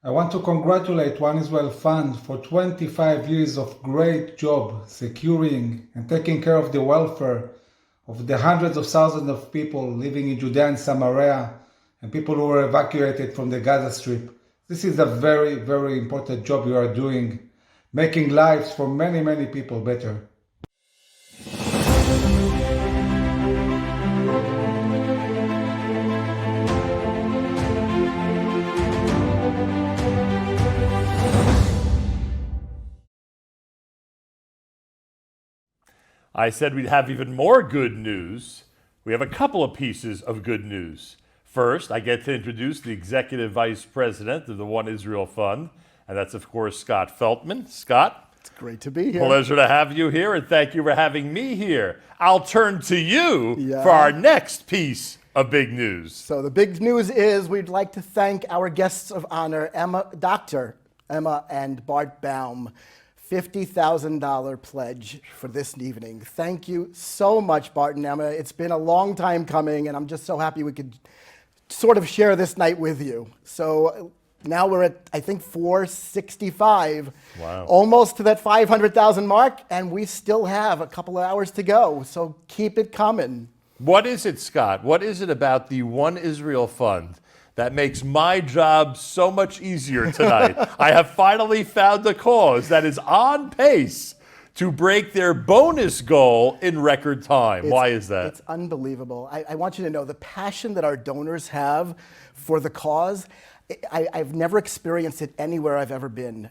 I want to congratulate One Israel Fund for 25 years of great job securing and taking care of the welfare of the hundreds of thousands of people living in Judea and Samaria and people who were evacuated from the Gaza Strip. This is a very, very important job you are doing, making lives for many, many people better. I said we'd have even more good news. We have a couple of pieces of good news. First, I get to introduce the Executive Vice President of the One Israel Fund, and that's, of course, Scott Feltman. Scott? It's great to be here. Pleasure to have you here, and thank you for having me here. I'll turn to you for our next piece of big news. So the big news is we'd like to thank our guests of honor, Dr. Emma and Bart Baum. $50,000 pledge for this evening. Thank you so much, Bart and Emma. It's been a long time coming, and I'm just so happy we could sort of share this night with you. So now we're at, I think, 465. Wow. Almost to that 500,000 mark, and we still have a couple of hours to go. So keep it coming. What is it, Scott? What is it about the One Israel Fund that makes my job so much easier tonight? I have finally found a cause that is on pace to break their bonus goal in record time. Why is that? It's unbelievable. I want you to know the passion that our donors have for the cause. I've never experienced it anywhere I've ever been.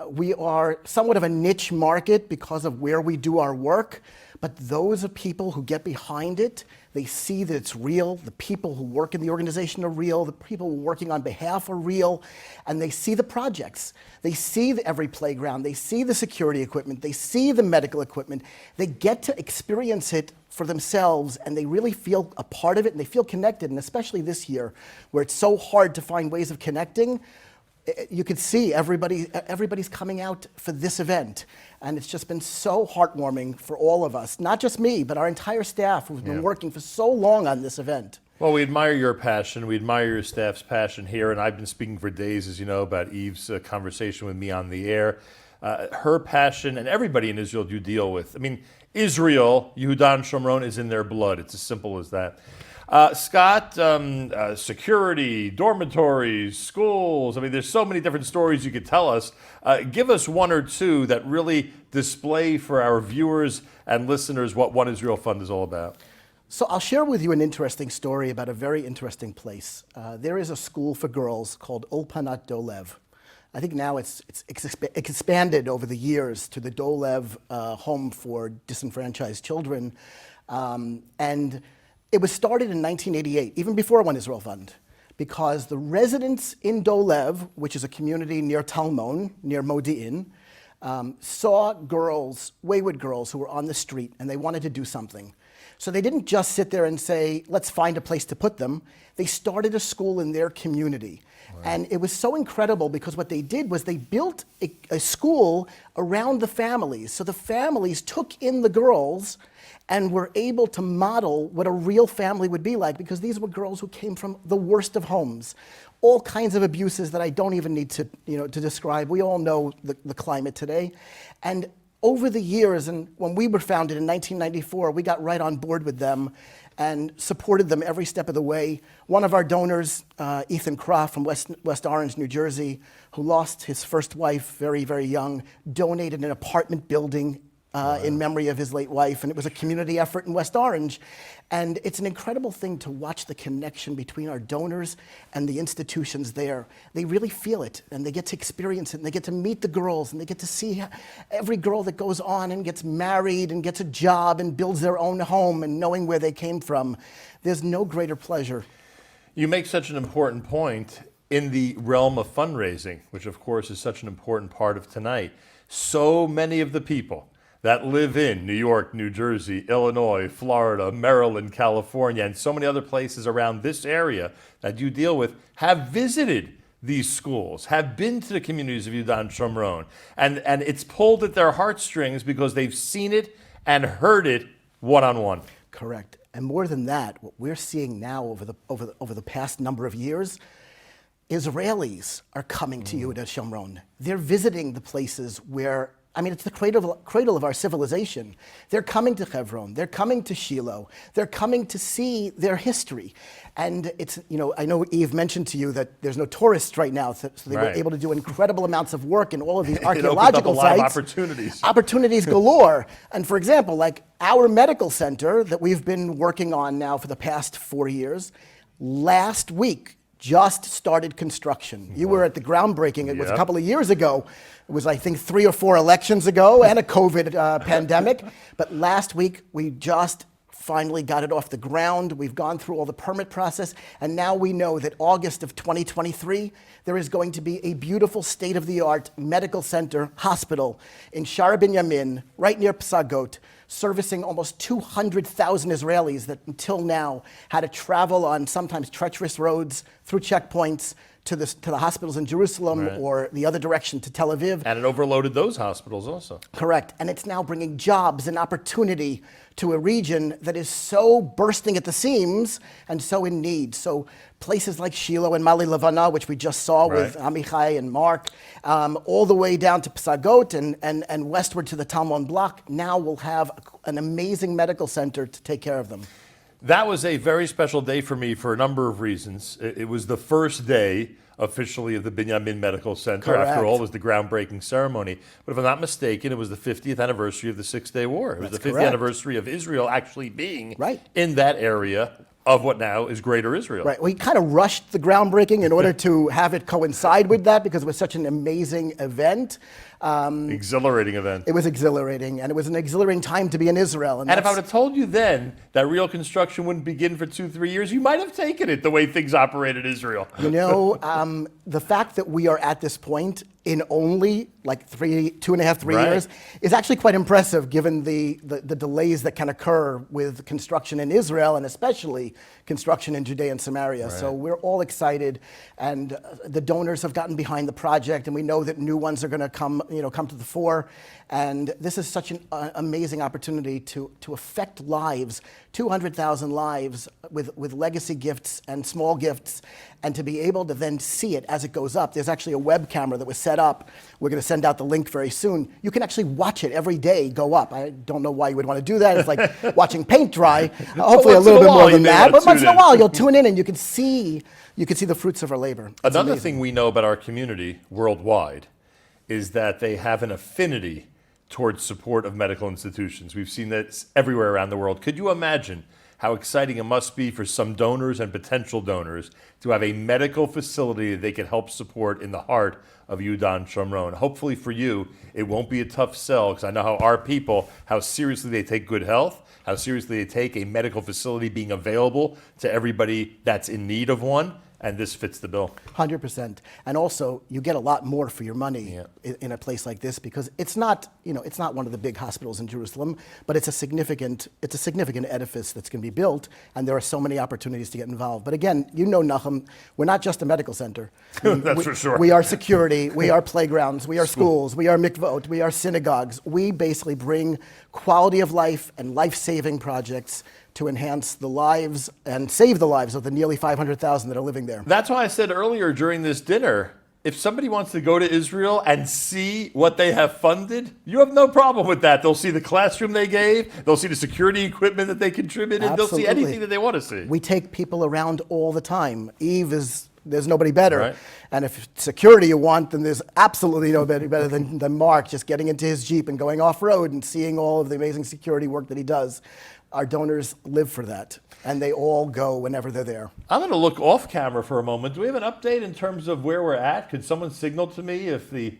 We are somewhat of a niche market because of where we do our work, but those are people who get behind it. They see that it's real. The people who work in the organization are real. The people working on behalf are real. And they see the projects. They see every playground. They see the security equipment. They see the medical equipment. They get to experience it for themselves, and they really feel a part of it, and they feel connected. And especially this year, where it's so hard to find ways of connecting, you could see everybody's coming out for this event. And it's just been so heartwarming for all of us, not just me, but our entire staff who've been working for so long on this event. Well, we admire your passion. We admire your staff's passion here. And I've been speaking for days, as you know, about Eve's conversation with me on the air. Her passion, and everybody in Israel you deal with. I mean, Israel, Yehudan Shomron, is in their blood. It's as simple as that. Scott, security, dormitories, schools. I mean, there's so many different stories you could tell us. Give us one or two that really display for our viewers and listeners what One Israel Fund is all about. So I'll share with you an interesting story about a very interesting place. There is a school for girls called Ulpanat Dolev. I think now it's expanded over the years to the Dolev Home for Disenfranchised Children. And it was started in 1988, even before One Israel Fund, because the residents in Dolev, which is a community near Talmon, near Modi'in, saw girls, wayward girls who were on the street, and they wanted to do something. So they didn't just sit there and say, let's find a place to put them. They started a school in their community. Wow. And it was so incredible because what they did was they built a school around the families. So the families took in the girls and were able to model what a real family would be like, because these were girls who came from the worst of homes. All kinds of abuses that I don't even need to describe. We all know the climate today. And over the years, and when we were founded in 1994, we got right on board with them and supported them every step of the way. One of our donors, Ethan Croft from West Orange, New Jersey, who lost his first wife very, very young, donated an apartment building in memory of his late wife, and it was a community effort in West Orange. And it's an incredible thing to watch the connection between our donors and the institutions there. They really feel it, and they get to experience it, and they get to meet the girls, and they get to see every girl that goes on and gets married and gets a job and builds their own home, and knowing where they came from. There's no greater pleasure. You make such an important point in the realm of fundraising, which of course is such an important part of tonight. So many of the people that live in New York, New Jersey, Illinois, Florida, Maryland, California, and so many other places around this area that you deal with have visited these schools, have been to the communities of Yehudan Shomron, and it's pulled at their heartstrings because they've seen it and heard it one-on-one. Correct. And more than that, what we're seeing now over the past number of years, Israelis are coming to Yehudan Shomron. They're visiting the places where, I mean, it's the cradle of our civilization. They're coming to Hebron. They're coming to Shiloh. They're coming to see their history. And it's, I know Eve mentioned to you that there's no tourists right now, so they were able to do incredible amounts of work in all of these archaeological sites. It opened up a lot of opportunities. Opportunities galore. And for example, like our medical center that we've been working on now for the past 4 years, last week just started construction. You were at the groundbreaking. It was a couple of years ago. It was, I think, 3 or 4 elections ago and a COVID pandemic. But last week, we just finally got it off the ground. We've gone through all the permit process. And now we know that August of 2023, there is going to be a beautiful state-of-the-art medical center hospital in Shara Binyamin, right near Psagot. servicing almost 200,000 Israelis that until now had to travel on sometimes treacherous roads through checkpoints to the hospitals in Jerusalem or the other direction to Tel Aviv. And it overloaded those hospitals also. Correct. And it's now bringing jobs and opportunity to a region that is so bursting at the seams and so in need. So places like Shiloh and Mali Levana, which we just saw with Amichai and Mark, all the way down to Psagot and westward to the Talmon Block, now will have an amazing medical center to take care of them. That was a very special day for me for a number of reasons. It was the first day officially of the Binyamin Medical Center. Correct. After all, it was the groundbreaking ceremony. But if I'm not mistaken, it was the 50th anniversary of the Six-Day War. It was That's the 50th correct. anniversary of Israel actually being in that area of what now is Greater Israel. Right. We kind of rushed the groundbreaking in order to have it coincide with that because it was such an amazing event. Exhilarating event. It was exhilarating, and it was an exhilarating time to be in Israel. And if I would have told you then that real construction wouldn't begin for 2-3 years, you might have taken it the way things operate in Israel. You know, the fact that we are at this point in only like 2.5-3 years is actually quite impressive given the delays that can occur with construction in Israel and especially construction in Judea and Samaria. So we're all excited, and the donors have gotten behind the project, and we know that new ones are going to come to the fore. And this is such an amazing opportunity to affect lives, 200,000 lives with legacy gifts and small gifts, and to be able to then see it as it goes up. There's actually a web camera that was set up. We're going to send out the link very soon. You can actually watch it every day go up. I don't know why you would want to do that. It's like watching paint dry. Hopefully a little bit more than that. But once in a while you'll tune in and you can see the fruits of our labor. It's Another amazing. thing we know about our community worldwide is that they have an affinity towards support of medical institutions. We've seen that everywhere around the world. Could you imagine how exciting it must be for some donors and potential donors to have a medical facility that they can help support in the heart of Yehuda and Shomron? Hopefully for you, it won't be a tough sell, because I know how our people, how seriously they take good health, how seriously they take a medical facility being available to everybody that's in need of one. And this fits the bill. 100%. And also, you get a lot more for your money in a place like this, because it's not one of the big hospitals in Jerusalem, but it's a significant edifice that's going to be built, and there are so many opportunities to get involved. But again, Nachum, we're not just a medical center. That's for sure. We are security, we are playgrounds, we are schools, we are mikvot, we are synagogues. We basically bring quality of life and life-saving projects to enhance the lives and save the lives of the nearly 500,000 that are living there. That's why I said earlier during this dinner, if somebody wants to go to Israel and see what they have funded, you have no problem with that. They'll see the classroom they gave, they'll see the security equipment that they contributed, Absolutely. they'll see anything that they want to see. We take people around all the time. There's nobody better. Right. And if security you want, then there's absolutely nobody better than Mark, just getting into his Jeep and going off-road and seeing all of the amazing security work that he does. Our donors live for that, and they all go whenever they're there. I'm going to look off camera for a moment. Do we have an update in terms of where we're at? Could someone signal to me if the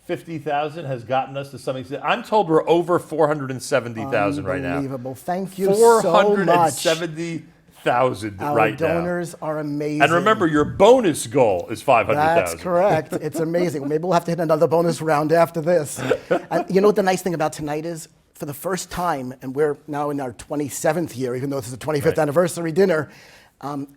50,000 has gotten us to something? I'm told we're over 470,000 right now. Unbelievable. Thank you so much. 470,000 right now. Our donors are amazing. And remember, your bonus goal is 500,000. That's correct. It's amazing. Maybe we'll have to hit another bonus round after this. And you know what the nice thing about tonight is? For the first time, and we're now in our 27th year, even though this is the 25th anniversary dinner,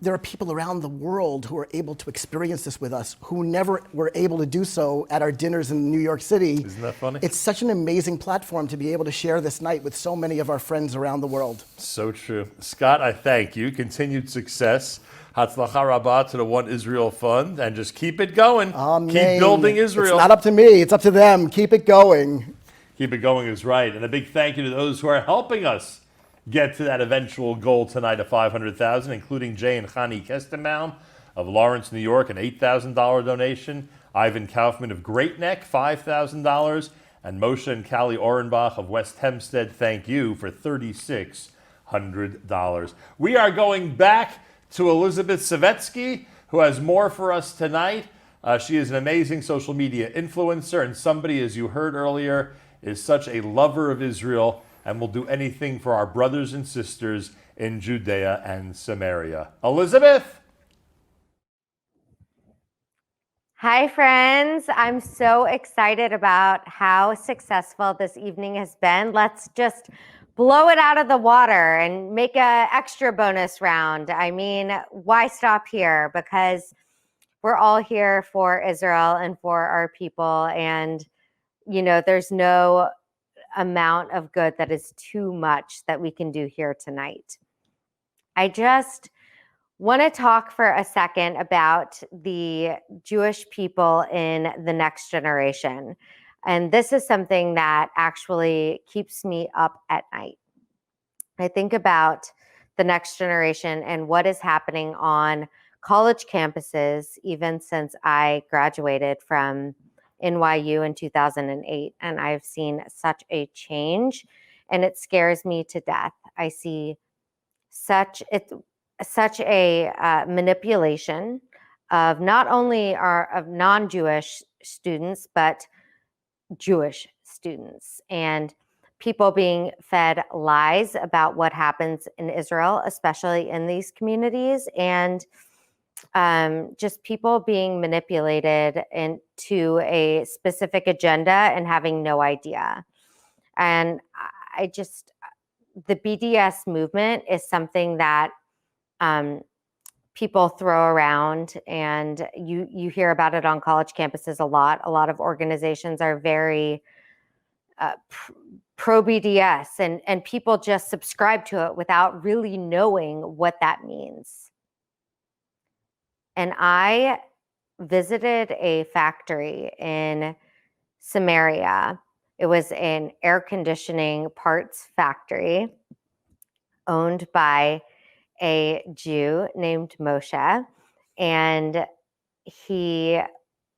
there are people around the world who are able to experience this with us, who never were able to do so at our dinners in New York City. Isn't that funny? It's such an amazing platform to be able to share this night with so many of our friends around the world. So true. Scott, I thank you. Continued success. Hatzlacha Rabbah to the One Israel Fund, and just keep it going. Amen. Keep building Israel. It's not up to me, it's up to them. Keep it going. Keep it going is right. And a big thank you to those who are helping us get to that eventual goal tonight of 500,000, including Jay and Chani Kestenbaum of Lawrence, New York, an $8,000 donation. Ivan Kaufman of Great Neck, $5,000. And Moshe and Callie Orenbach of West Hempstead, thank you for $3,600. We are going back to Elizabeth Savetsky, who has more for us tonight. She is an amazing social media influencer and somebody, as you heard earlier, is such a lover of Israel and will do anything for our brothers and sisters in Judea and Samaria. Elizabeth? Hi, friends. I'm so excited about how successful this evening has been. Let's just blow it out of the water and make a extra bonus round. I mean, why stop here? Because we're all here for Israel and for our people. And, there's no amount of good that is too much that we can do here tonight. I just want to talk for a second about the Jewish people in the next generation. And this is something that actually keeps me up at night. I think about the next generation and what is happening on college campuses, even since I graduated from NYU in 2008. And I've seen such a change, and it scares me to death. I see such a manipulation of not only of non-Jewish students, but Jewish students, and people being fed lies about what happens in Israel, especially in these communities, and just people being manipulated into a specific agenda and having no idea. And the BDS movement is something that people throw around, and you hear about it on college campuses a lot. A lot of organizations are very pro BDS, and people just subscribe to it without really knowing what that means. And I visited a factory in Samaria. It was an air conditioning parts factory owned by a Jew named Moshe, and he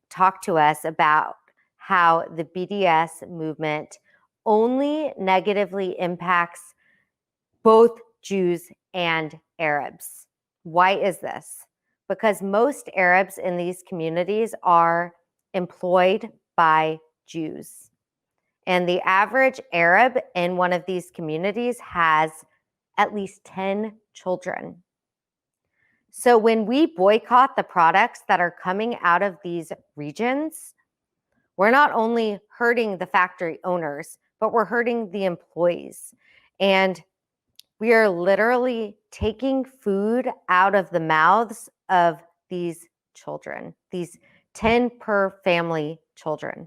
talked to us about how the BDS movement only negatively impacts both Jews and Arabs. Why is this? Because most Arabs in these communities are employed by Jews. And the average Arab in one of these communities has at least 10 children. So when we boycott the products that are coming out of these regions, we're not only hurting the factory owners, but we're hurting the employees. And we are literally taking food out of the mouths of these children, these 10 per family children.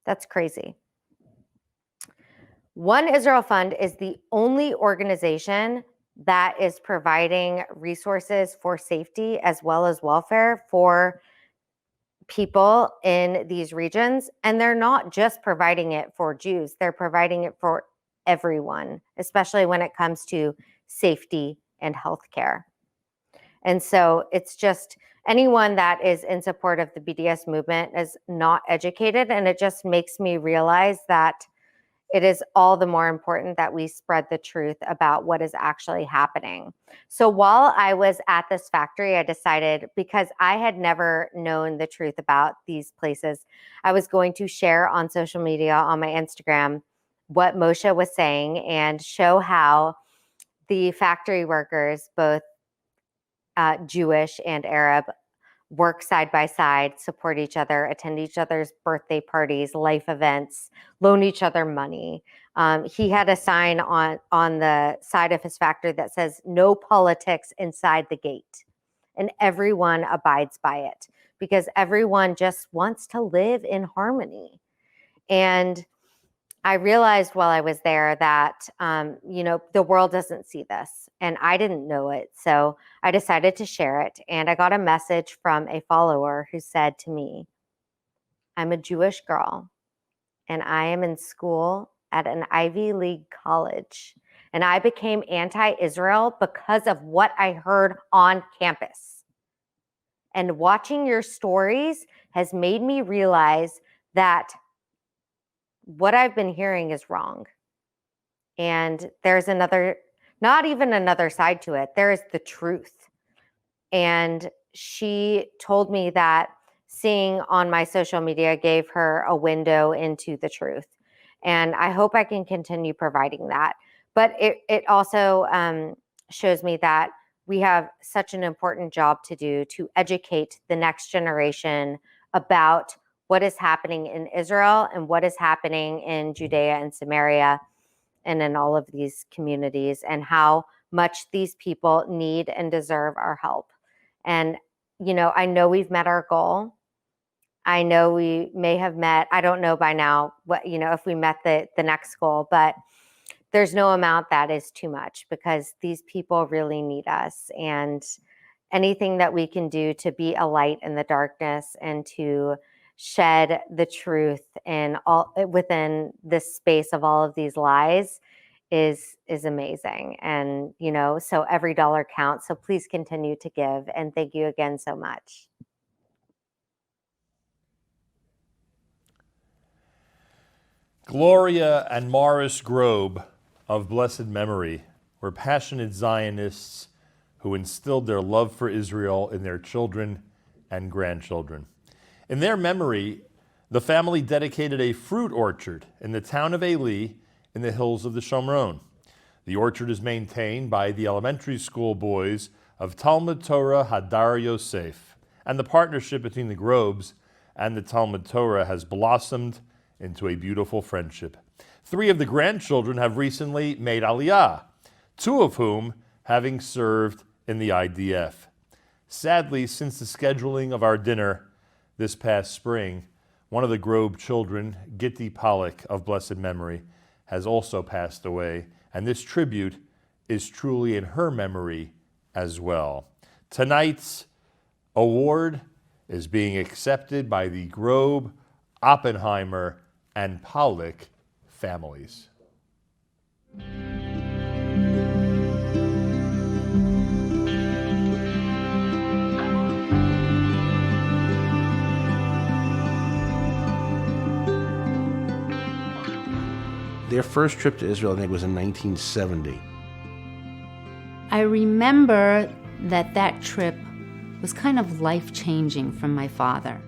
That's crazy. One Israel Fund is the only organization that is providing resources for safety as well as welfare for people in these regions. And they're not just providing it for Jews, they're providing it for everyone, especially when it comes to safety and healthcare. And so it's just anyone that is in support of the BDS movement is not educated. And it just makes me realize that it is all the more important that we spread the truth about what is actually happening. So while I was at this factory, I decided, because I had never known the truth about these places, I was going to share on social media, on my Instagram, what Moshe was saying and show how the factory workers, both Jewish and Arab, work side by side, support each other, attend each other's birthday parties, life events, loan each other money. He had a sign on the side of his factory that says, "No politics inside the gate." And everyone abides by it because everyone just wants to live in harmony. And I realized while I was there that, the world doesn't see this, and I didn't know it. So I decided to share it. And I got a message from a follower who said to me, "I'm a Jewish girl, and I am in school at an Ivy League college. And I became anti-Israel because of what I heard on campus. And watching your stories has made me realize that what I've been hearing is wrong. And there's not even another side to it. There is the truth." And she told me that seeing on my social media gave her a window into the truth. And I hope I can continue providing that. But it also shows me that we have such an important job to do to educate the next generation about what is happening in Israel and what is happening in Judea and Samaria. and in all of these communities, and how much these people need and deserve our help. And, I know we've met our goal. I know we may have met, I don't know by now what, if we met the next goal, but there's no amount that is too much, because these people really need us. And anything that we can do to be a light in the darkness and to shed the truth in all within this space of all of these lies is amazing. And, so every dollar counts. So please continue to give. And thank you again so much. Gloria and Morris Grobe, of blessed memory, were passionate Zionists who instilled their love for Israel in their children and grandchildren. In their memory, the family dedicated a fruit orchard in the town of Eli in the hills of the Shomron. The orchard is maintained by the elementary school boys of Talmud Torah Hadar Yosef, and the partnership between the Grobes and the Talmud Torah has blossomed into a beautiful friendship. 3 of the grandchildren have recently made Aliyah, 2 of whom having served in the IDF. Sadly, since the scheduling of our dinner this past spring, one of the Grobe children, Gitti Pollack of blessed memory, has also passed away, and this tribute is truly in her memory as well. Tonight's award is being accepted by the Grobe, Oppenheimer, and Pollack families. Their first trip to Israel, I think, was in 1970. I remember that trip was kind of life-changing from my father.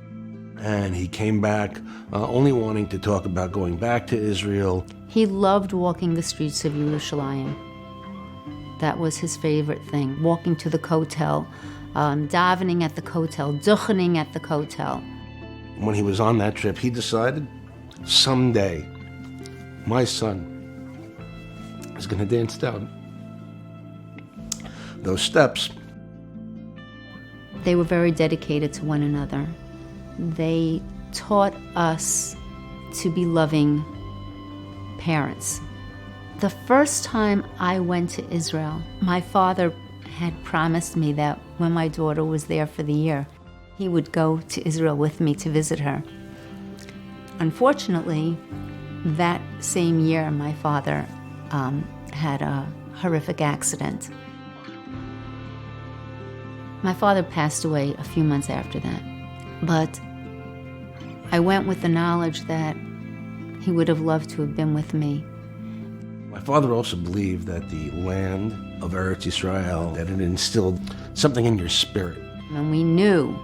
And he came back only wanting to talk about going back to Israel. He loved walking the streets of Yerushalayim. That was his favorite thing, walking to the kotel, davening at the kotel, duchening at the kotel. When he was on that trip, he decided someday my son is going to dance down those steps. They were very dedicated to one another. They taught us to be loving parents. The first time I went to Israel, my father had promised me that when my daughter was there for the year, he would go to Israel with me to visit her. Unfortunately, that same year, my father had a horrific accident. My father passed away a few months after that, but I went with the knowledge that he would have loved to have been with me. My father also believed that the land of Eretz Yisrael, that it instilled something in your spirit. And we knew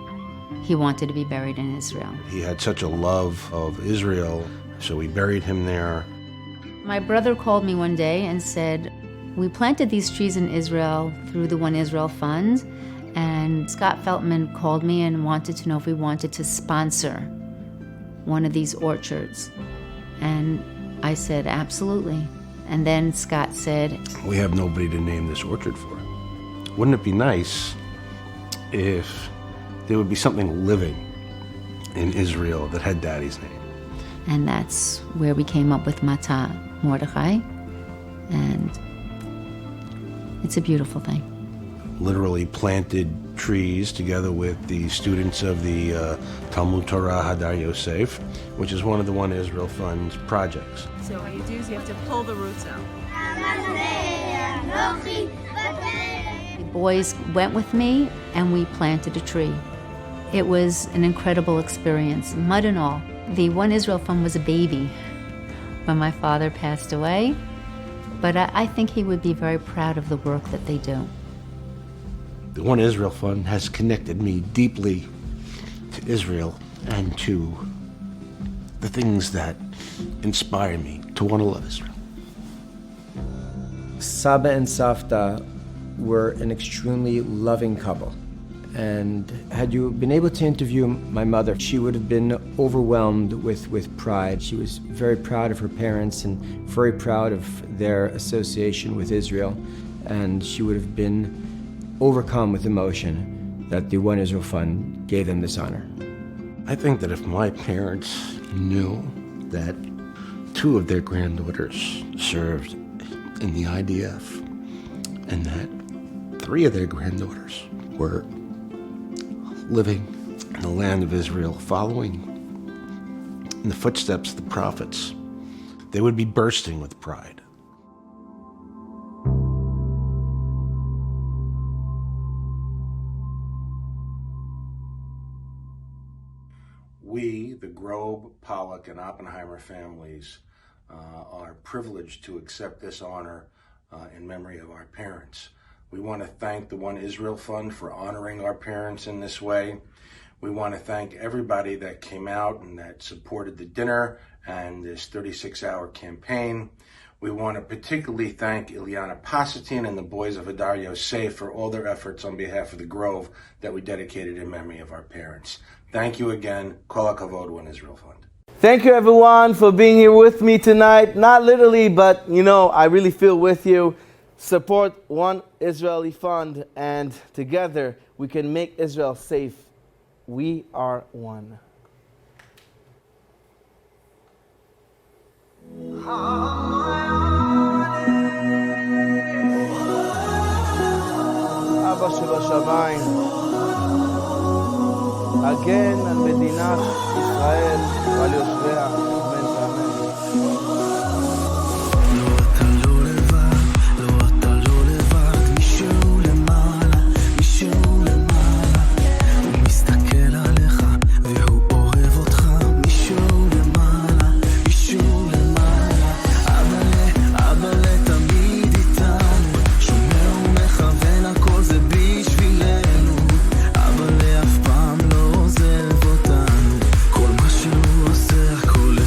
he wanted to be buried in Israel. He had such a love of Israel, so we buried him there. My brother called me one day and said, we planted these trees in Israel through the One Israel Fund, and Scott Feltman called me and wanted to know if we wanted to sponsor one of these orchards. And I said, absolutely. And then Scott said, we have nobody to name this orchard for. Wouldn't it be nice if there would be something living in Israel that had Daddy's name? And that's where we came up with Mata Mordechai, and it's a beautiful thing. Literally planted trees together with the students of the Talmud Torah Hadar Yosef, which is one of the One Israel Fund's projects. So what you do is you have to pull the roots out. The boys went with me and we planted a tree. It was an incredible experience, mud and all. The One Israel Fund was a baby when my father passed away, but I think he would be very proud of the work that they do. The One Israel Fund has connected me deeply to Israel and to the things that inspire me to want to love Israel. Saba and Savta were an extremely loving couple. And had you been able to interview my mother, she would have been overwhelmed with pride. She was very proud of her parents and very proud of their association with Israel. And she would have been overcome with emotion that the One Israel Fund gave them this honor. I think that if my parents knew that 2 of their granddaughters served in the IDF and that 3 of their granddaughters were living in the land of Israel, following in the footsteps of the prophets, they would be bursting with pride. We, the Grobe, Pollock, and Oppenheimer families, are privileged to accept this honor in memory of our parents. We want to thank the One Israel Fund for honoring our parents in this way. We want to thank everybody that came out and that supported the dinner and this 36-hour campaign. We want to particularly thank Ilyana Pasatin and the boys of Hadar Yosef for all their efforts on behalf of the Grove that we dedicated in memory of our parents. Thank you again. Kol HaKavod, One Israel Fund. Thank you, everyone, for being here with me tonight. Not literally, but, I really feel with you. Support One Israeli Fund, and together we can make Israel safe. We are one. אבא שבשמיים, הגן על מדינת ישראל ועל יושביה, אמן ואמן. הכל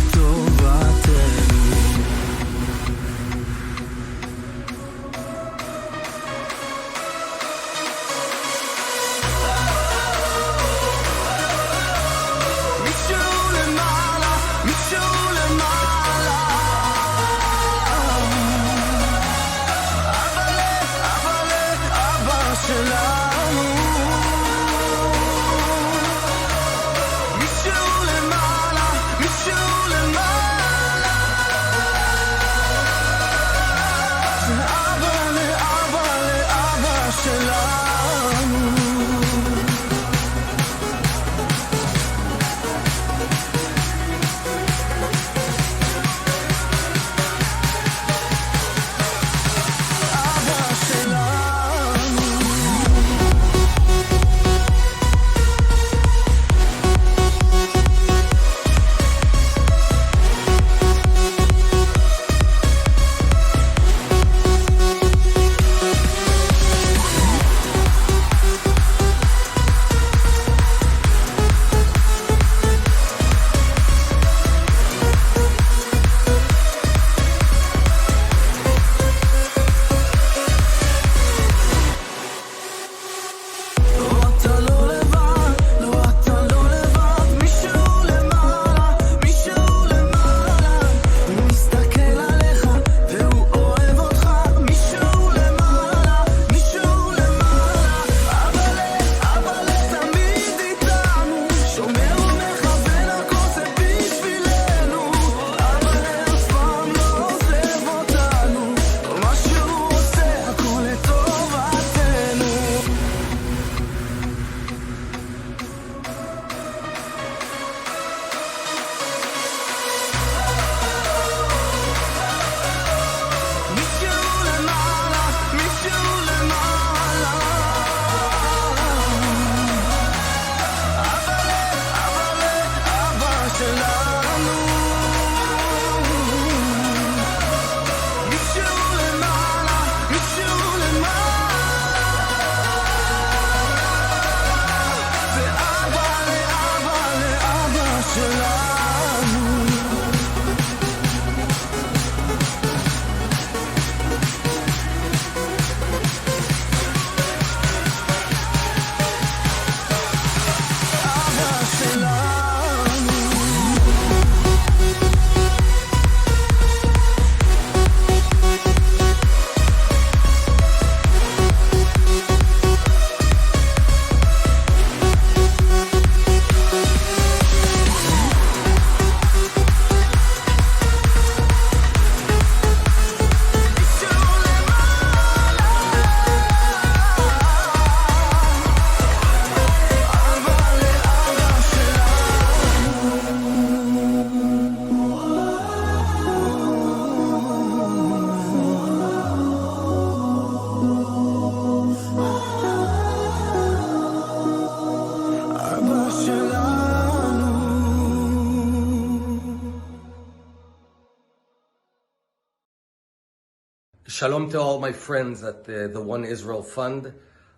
Shalom to all my friends at the One Israel Fund.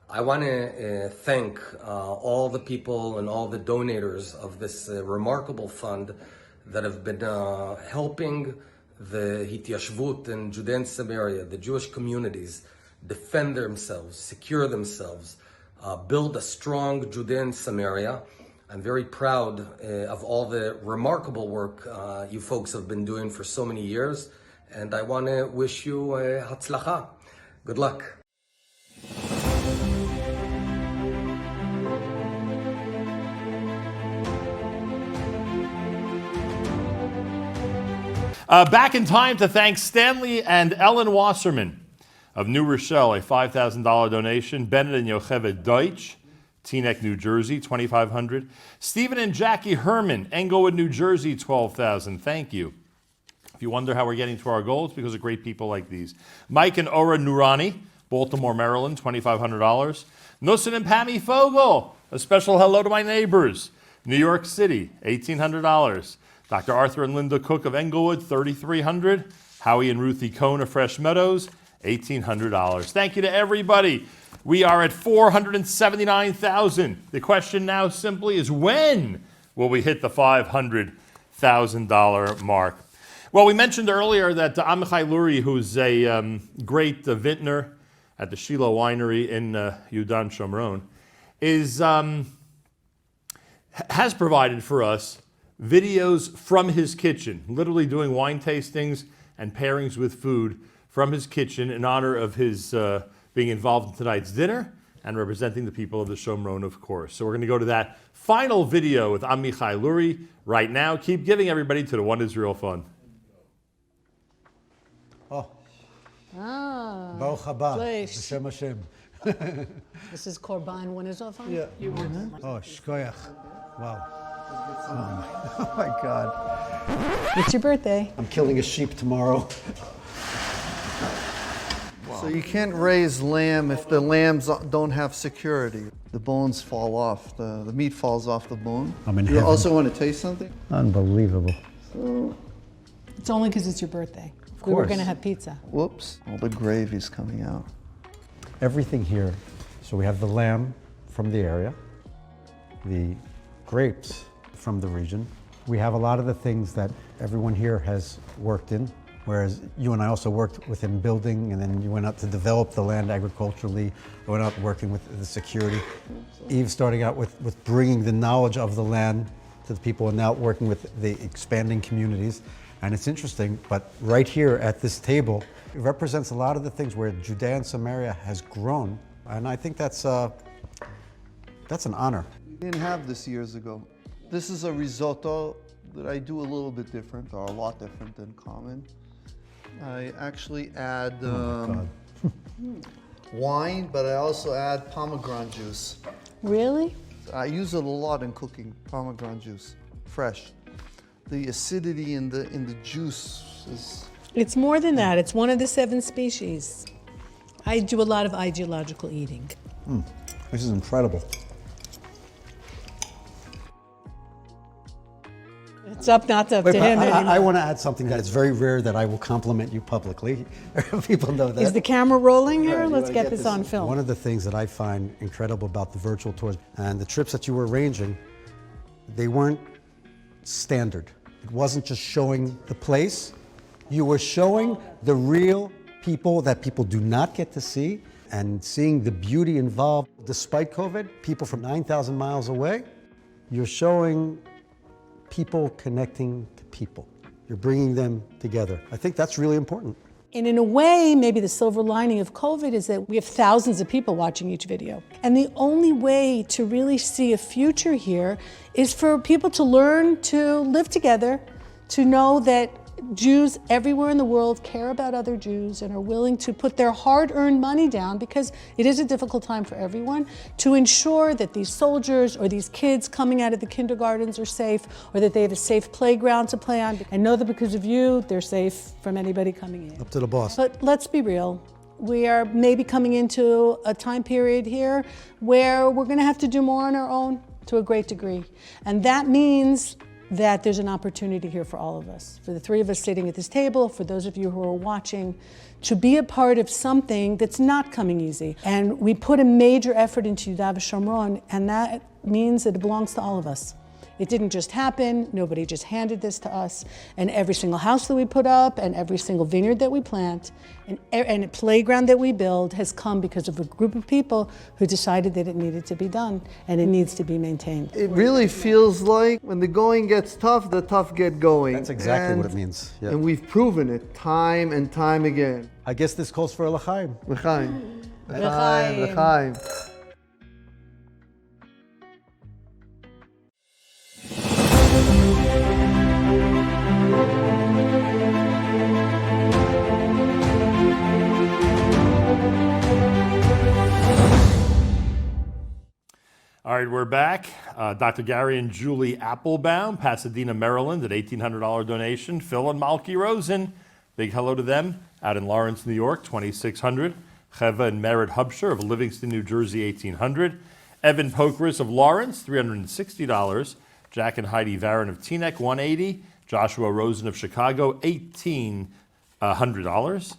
I want to thank all the people and all the donators of this remarkable fund that have been helping the Hityashvut in Judea and Samaria, the Jewish communities, defend themselves, secure themselves, build a strong Judea and Samaria. I'm very proud of all the remarkable work you folks have been doing for so many years, and I want to wish you hatzlacha. Good luck. Back in time to thank Stanley and Ellen Wasserman of New Rochelle, a $5,000 donation. Bennett and Yocheved Deutsch, Teaneck, New Jersey, $2,500. Stephen and Jackie Herman, Englewood, New Jersey, $12,000. Thank you. If you wonder how we're getting to our goals, because of great people like these. Mike and Ora Nurani, Baltimore, Maryland, $2,500. Nusin and Pammy Fogel, a special hello to my neighbors. New York City, $1,800. Dr. Arthur and Linda Cook of Englewood, $3,300. Howie and Ruthie Cohn of Fresh Meadows, $1,800. Thank you to everybody. We are at $479,000. The question now simply is, when will we hit the $500,000 mark? Well, we mentioned earlier that Amichai Lurie, who's a great vintner at the Shiloh Winery in Yudan Shomron, has provided for us videos from his kitchen, literally doing wine tastings and pairings with food from his kitchen in honor of his being involved in tonight's dinner and representing the people of the Shomron, of course. So we're going to go to that final video with Amichai Lurie right now. Keep giving, everybody, to the One Israel Fund. Baruch haba, B'Shem Hashem. This is Korban One Israel Fund? Yeah. Oh, shkoyach. Wow. Oh my God. It's your birthday. I'm killing a sheep tomorrow. So you can't raise lamb if the lambs don't have security. The bones fall off, the meat falls off the bone. I'm in You heaven. also want to taste something? Unbelievable. It's only because it's your birthday. Of We were course. going to have pizza. Whoops, all the gravy's coming out. Everything here. So we have the lamb from the area, the grapes from the region. We have a lot of the things that everyone here has worked in, whereas you and I also worked within building, and then you went out to develop the land agriculturally, went out working with the security. Eve starting out with bringing the knowledge of the land to the people, and now working with the expanding communities. And it's interesting, but right here at this table, it represents a lot of the things where Judea and Samaria has grown, and I think that's an honor. We didn't have this years ago. This is a risotto that I do a little bit different, or a lot different than common. I actually add wine, but I also add pomegranate juice. Really? I use it a lot in cooking, pomegranate juice, fresh. The acidity in the juice is... It's more than that. It's one of the 7 species. I do a lot of ideological eating. This is incredible. It's up, not up to him anymore. I want to add something that is very rare that I will compliment you publicly. People know that. Is the camera rolling here? Right, Let's get this on film. One of the things that I find incredible about the virtual tours and the trips that you were arranging, they weren't standard. It wasn't just showing the place. You were showing the real people that people do not get to see, and seeing the beauty involved. Despite COVID, people from 9,000 miles away, you're showing people connecting to people. You're bringing them together. I think that's really important. And in a way, maybe the silver lining of COVID is that we have thousands of people watching each video. And the only way to really see a future here is for people to learn to live together, to know that Jews everywhere in the world care about other Jews and are willing to put their hard-earned money down, because it is a difficult time for everyone, to ensure that these soldiers or these kids coming out of the kindergartens are safe, or that they have a safe playground to play on, and know that because of you, they're safe from anybody coming in. Up to the boss. But let's be real. We are maybe coming into a time period here where we're going to have to do more on our own to a great degree. And that means that there's an opportunity here for all of us, for the three of us sitting at this table, for those of you who are watching, to be a part of something that's not coming easy. And we put a major effort into Yudav Shomron, and that means that it belongs to all of us. It didn't just happen, nobody just handed this to us, and every single house that we put up, and every single vineyard that we plant, and a playground that we build has come because of a group of people who decided that it needed to be done, and it needs to be maintained. It really feels like when the going gets tough, the tough get going. That's exactly what it means. Yeah. And we've proven it time and time again. I guess this calls for a l'chaim. L'chaim. L'chaim. L'chaim. All right, we're back. Dr. Gary and Julie Applebaum, Pasadena, Maryland, an $1,800 donation. Phil and Malky Rosen, big hello to them. Out in Lawrence, New York, $2,600. Cheva and Merritt Hubsher of Livingston, New Jersey, $1,800. Evan Pokeris of Lawrence, $360. Jack and Heidi Varon of Teaneck, $180. Joshua Rosen of Chicago, $1,800.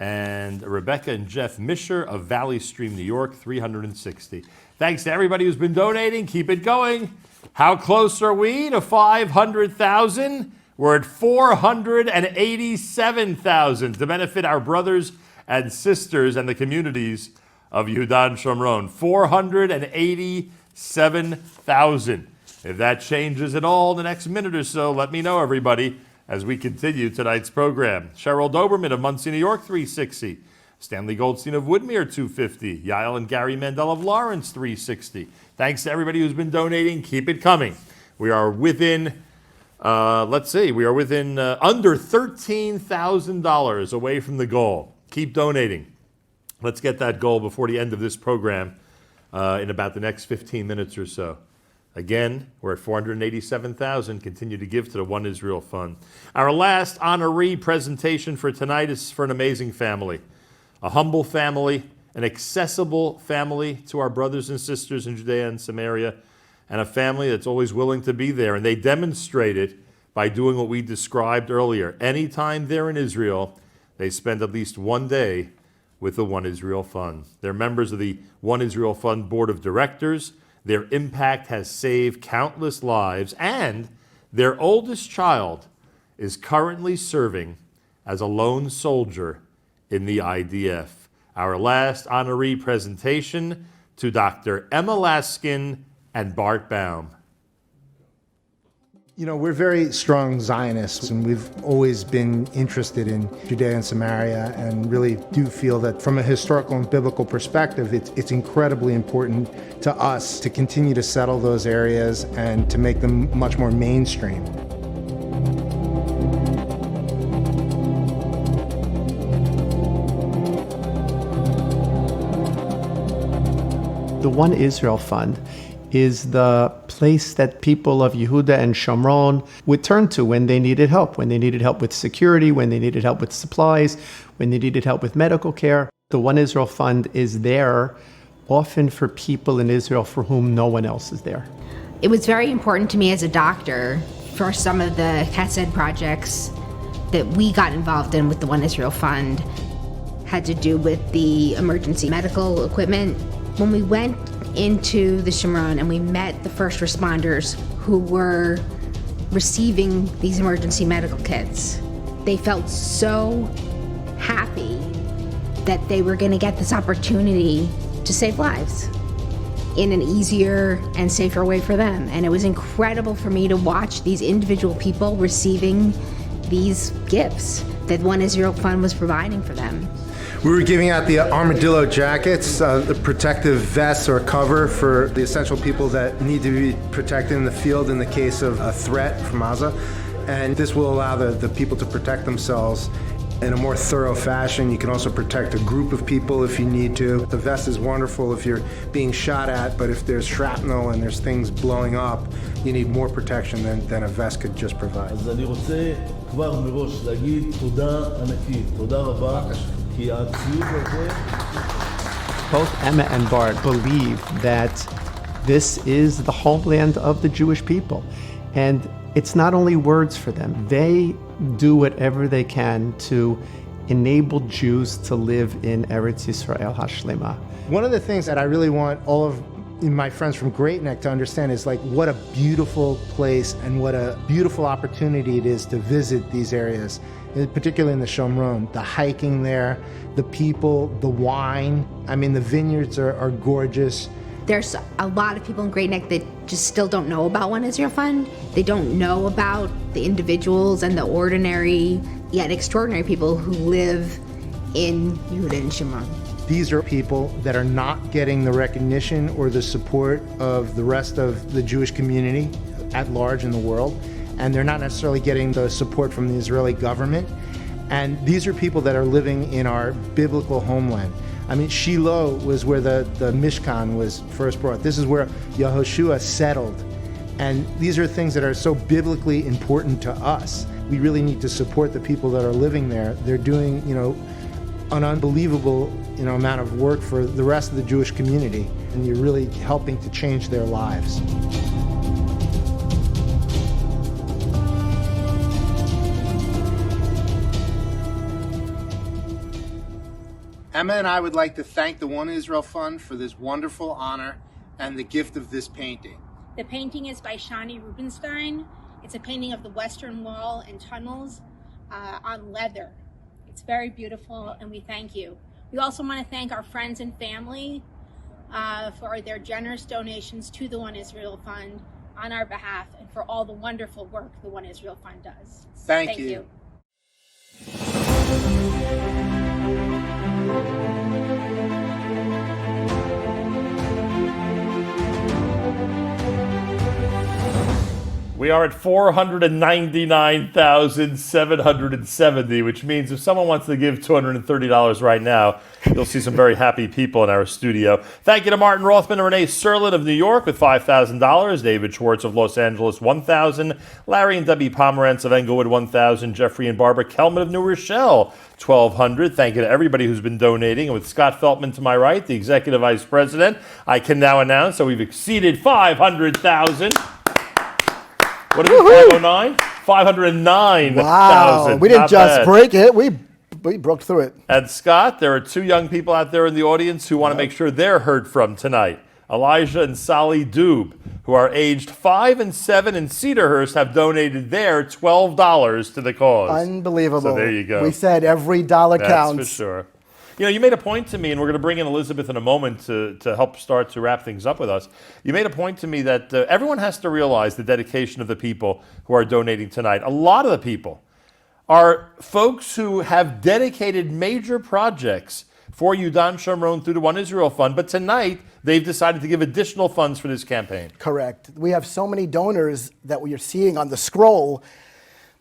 And Rebecca and Jeff Misher of Valley Stream, New York, $360. Thanks to everybody who's been donating. Keep it going. How close are we to 500,000? We're at 487,000 to benefit our brothers and sisters and the communities of Yehuda and Shomron. 487,000. If that changes at all in the next minute or so, let me know, everybody, as we continue tonight's program. Cheryl Doberman of Muncie, New York, $360. Stanley Goldstein of Woodmere, $250. Yael and Gary Mandel of Lawrence, $360. Thanks to everybody who's been donating. Keep it coming. We are within, under $13,000 away from the goal. Keep donating. Let's get that goal before the end of this program in about the next 15 minutes or so. Again, we're at 487,000. Continue to give to the One Israel Fund. Our last honoree presentation for tonight is for an amazing family. A humble family, an accessible family to our brothers and sisters in Judea and Samaria, and a family that's always willing to be there. And they demonstrate it by doing what we described earlier. Anytime they're in Israel, they spend at least one day with the One Israel Fund. They're members of the One Israel Fund Board of Directors. Their impact has saved countless lives, and their oldest child is currently serving as a lone soldier in the IDF. Our last honoree presentation to Dr. Emma Laskin and Bart Baum. You know, we're very strong Zionists, and we've always been interested in Judea and Samaria, and really do feel that from a historical and biblical perspective, it's incredibly important to us to continue to settle those areas and to make them much more mainstream. The One Israel Fund is the place that people of Yehuda and Shomron would turn to when they needed help with security, when they needed help with supplies, when they needed help with medical care. The One Israel Fund is there often for people in Israel for whom no one else is there. It was very important to me as a doctor for some of the Chesed projects that we got involved in with the One Israel Fund. Had to do with the emergency medical equipment. When we went into the Shomron and we met the first responders who were receiving these emergency medical kits, they felt so happy that they were going to get this opportunity to save lives in an easier and safer way for them. And it was incredible for me to watch these individual people receiving these gifts that One Israel Fund was providing for them. We were giving out the armadillo jackets, the protective vests or cover for the essential people that need to be protected in the field in the case of a threat from Gaza. And this will allow the people to protect themselves in a more thorough fashion. You can also protect a group of people if you need to. The vest is wonderful if you're being shot at, but if there's shrapnel and there's things blowing up, you need more protection than a vest could just provide. אז אני רוצה כבר מראש להגיד תודה ענקית, תודה רבה, כי הציוד הזה... Both Emma and Bart believe that this is the homeland of the Jewish people. And it's not only words for them. They do whatever they can to enable Jews to live in Eretz Yisrael Hashlema. One of the things that I really want all of my friends from Great Neck to understand is like what a beautiful place and what a beautiful opportunity it is to visit these areas, particularly in the Shomron. The hiking there, the people, the wine. I mean, the vineyards are gorgeous. There's a lot of people in Great Neck that just still don't know about One Israel Fund. They don't know about the individuals and the ordinary yet extraordinary people who live in Yehuda and Shimron. These are people that are not getting the recognition or the support of the rest of the Jewish community at large in the world, and they're not necessarily getting the support from the Israeli government. And these are people that are living in our biblical homeland. I mean, Shiloh was where the Mishkan was first brought. This is where Yehoshua settled. And these are things that are so biblically important to us. We really need to support the people that are living there. They're doing, an unbelievable, amount of work for the rest of the Jewish community. And you're really helping to change their lives. Emma and I would like to thank the One Israel Fund for this wonderful honor and the gift of this painting. The painting is by Shani Rubenstein. It's a painting of the Western Wall and tunnels on leather. It's very beautiful, and we thank you. We also want to thank our friends and family for their generous donations to the One Israel Fund on our behalf, and for all the wonderful work the One Israel Fund does. Thank you. We are at 499,770, which means if someone wants to give $230 right now, you'll see some very happy people in our studio. Thank you to Martin Rothman and Renee Serlin of New York with $5,000, David Schwartz of Los Angeles, $1,000, Larry and Debbie Pomerantz of Englewood, $1,000, Jeffrey and Barbara Kelman of New Rochelle, $1,200. Thank you to everybody who's been donating. And with Scott Feltman to my right, the Executive Vice President, I can now announce that we've exceeded 500,000. What is it, 509? 509,000. Wow, we didn't just break it. We broke through it. And Scott, there are two young people out there in the audience who want to make sure they're heard from tonight. Elijah and Sally Doob, who are aged 5 and 7 in Cedarhurst, have donated their $12 to the cause. Unbelievable. So there you go. We said every dollar counts. That's for sure. You made a point to me, and we're going to bring in Elizabeth in a moment to help start to wrap things up with us. You made a point to me that everyone has to realize the dedication of the people who are donating tonight. A lot of the people are folks who have dedicated major projects for Yudan Shomron through the One Israel Fund, but tonight they've decided to give additional funds for this campaign. Correct. We have so many donors that we are seeing on the scroll.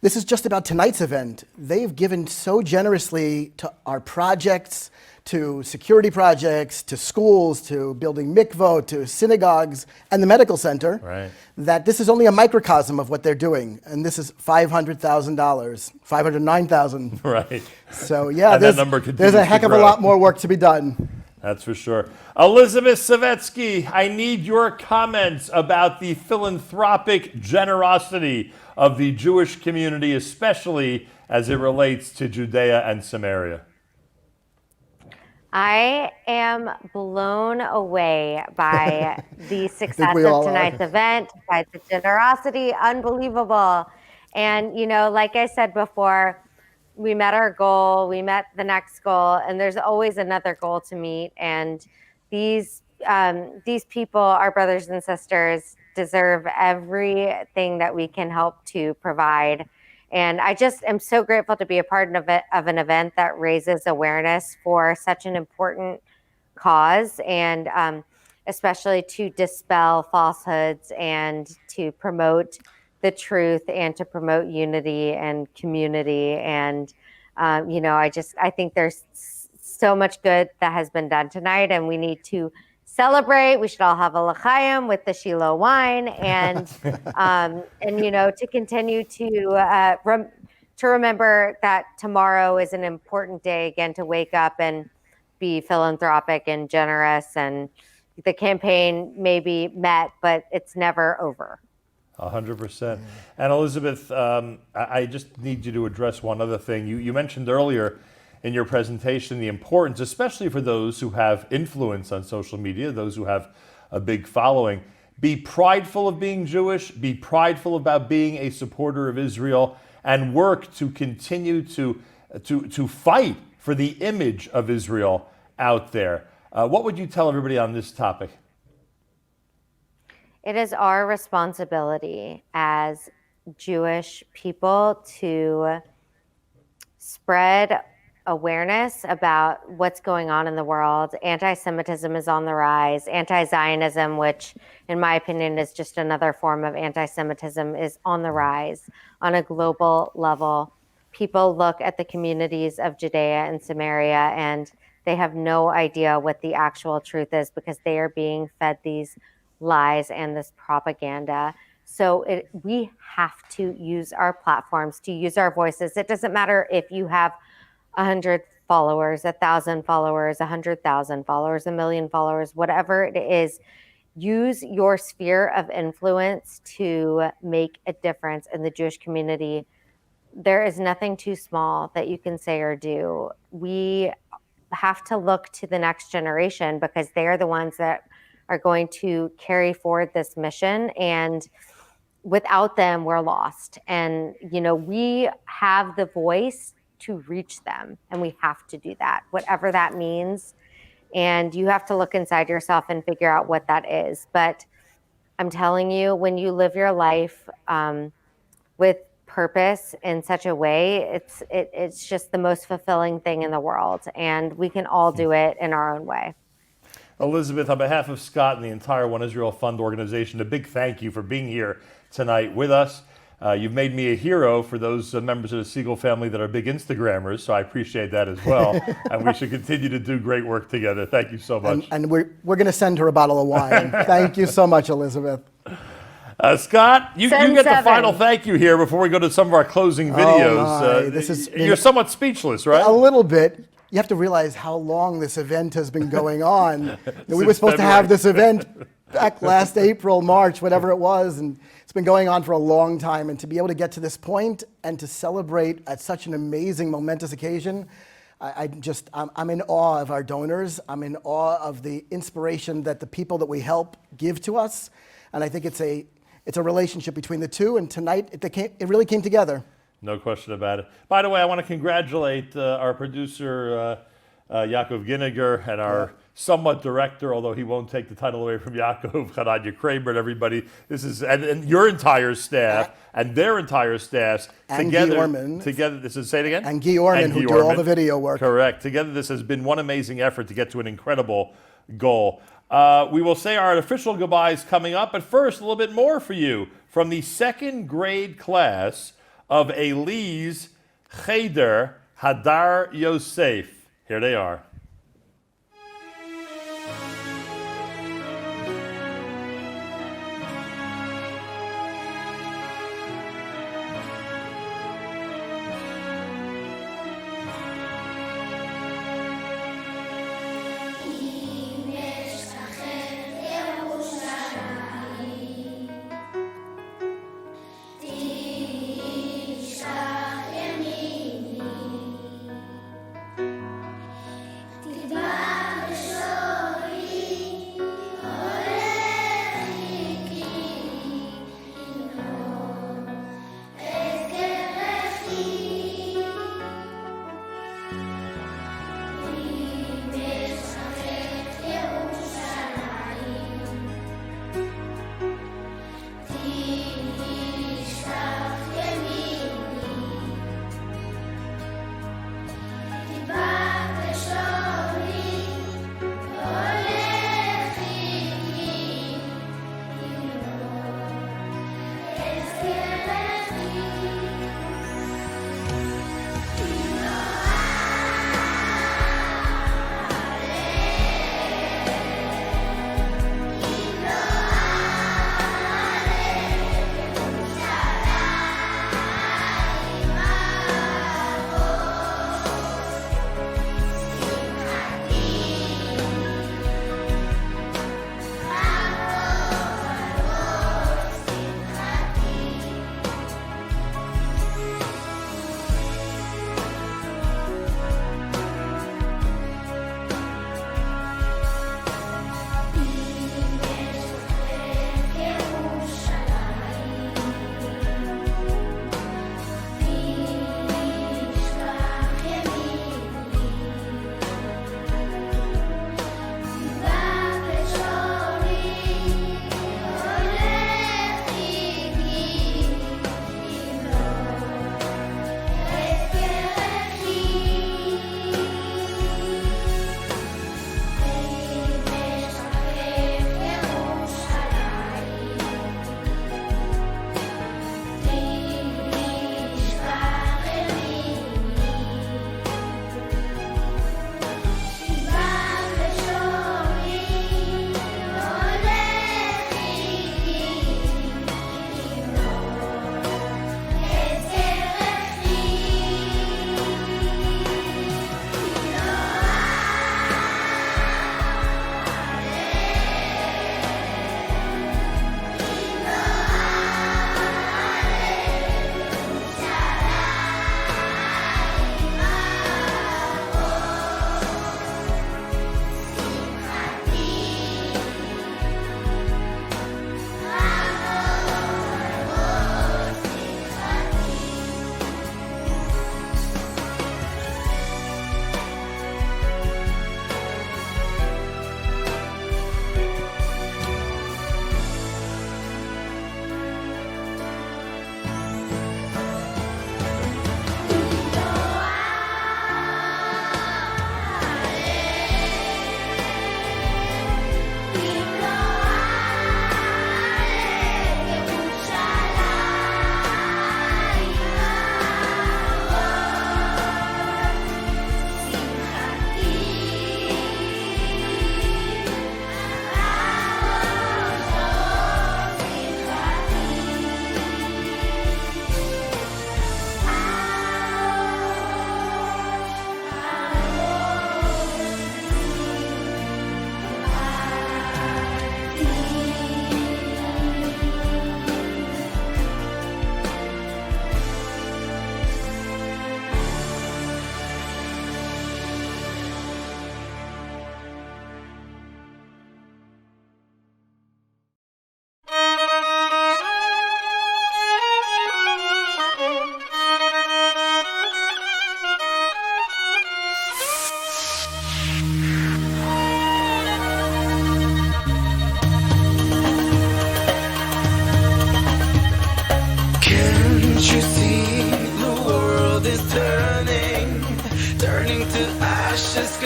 This is just about tonight's event. They've given so generously to our projects, to security projects, to schools, to building mikvot, to synagogues, and the medical center, that this is only a microcosm of what they're doing. And this is $500,000, $509,000. Right. So yeah, that number there's a heck of a lot more work to be done. That's for sure. Elizabeth Savetsky, I need your comments about the philanthropic generosity of the Jewish community, especially as it relates to Judea and Samaria. I am blown away by the success of tonight's event, by the generosity, unbelievable. And, like I said before, we met our goal, we met the next goal, and there's always another goal to meet. And these people, our brothers and sisters, deserve everything that we can help to provide. And I just am so grateful to be a part of an event that raises awareness for such an important cause, and especially to dispel falsehoods and to promote the truth and to promote unity and community. And, I think there's so much good that has been done tonight, and we need to celebrate. We should all have a l'chaim with the Shiloh wine, and to continue to remember that tomorrow is an important day again to wake up and be philanthropic and generous. And the campaign may be met, but it's never over. 100%. And Elizabeth, I just need you to address one other thing. You mentioned earlier in your presentation the importance, especially for those who have influence on social media, those who have a big following. Be prideful of being Jewish, be prideful about being a supporter of Israel, and work to continue to fight for the image of Israel out there. What would you tell everybody on this topic? It is our responsibility as Jewish people to spread awareness about what's going on in the world. Anti-Semitism is on the rise. Anti-Zionism, which in my opinion is just another form of anti-Semitism, is on the rise on a global level. People look at the communities of Judea and Samaria and they have no idea what the actual truth is because they are being fed these lies and this propaganda. So we have to use our platforms, to use our voices. It doesn't matter if you have 100 followers, 1,000 followers, 100,000 followers, 1,000,000 followers, whatever it is. Use your sphere of influence to make a difference in the Jewish community. There is nothing too small that you can say or do. We have to look to the next generation because they are the ones that are going to carry forward this mission, and without them we're lost. And we have the voice to reach them, and we have to do that, whatever that means. And you have to look inside yourself and figure out what that is. But I'm telling you, when you live your life with purpose in such a way, it's just the most fulfilling thing in the world, and we can all do it in our own way. Elizabeth, on behalf of Scott and the entire One Israel Fund organization, a big thank you for being here tonight with us. You've made me a hero for those members of the Siegel family that are big Instagrammers, so I appreciate that as well. And we should continue to do great work together. Thank you so much. And we're going to send her a bottle of wine. Thank you so much, Elizabeth. Scott, you get the final thank you here before we go to some of our closing videos. You're somewhat speechless, right? A little bit. You have to realize how long this event has been going on. We were supposed to have this event back last April, March, whatever it was, and it's been going on for a long time. And to be able to get to this point and to celebrate at such an amazing, momentous occasion, I'm in awe of our donors. I'm in awe of the inspiration that the people that we help give to us. And I think it's a relationship between the two. And tonight, it really came together. No question about it. By the way, I want to congratulate our producer, Yaakov Ginniger, and our somewhat director, although he won't take the title away from Yaakov, Chadadya Kramer, and everybody. This is and your entire staff and their entire staffs and together. Guy Orman. Together, this is, say it again? And Guy Orman, who did all the video work. Correct. Together, this has been one amazing effort to get to an incredible goal. We will say our official goodbyes coming up, but first, a little bit more for you from the second grade class of Elise Cheder Hadar Yosef. Here they are.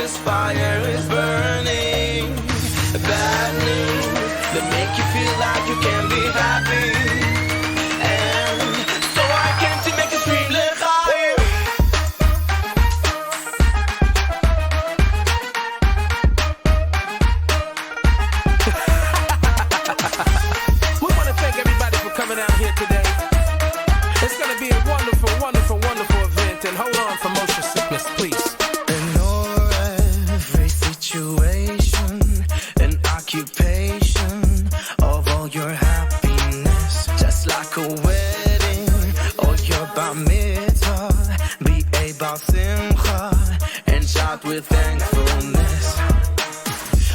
cause fire is burning. Bad news that make you feel like you can be happy. And so I came to make you scream l'chaim. We want to thank everybody for coming out here today. It's going to be a wonderful, wonderful, wonderful event. And hold on for motion sickness, please. Ignore every situation and occupation of all your happiness. Just like a wedding or your bar mitzvah. Be a bar simcha and shout with thankfulness.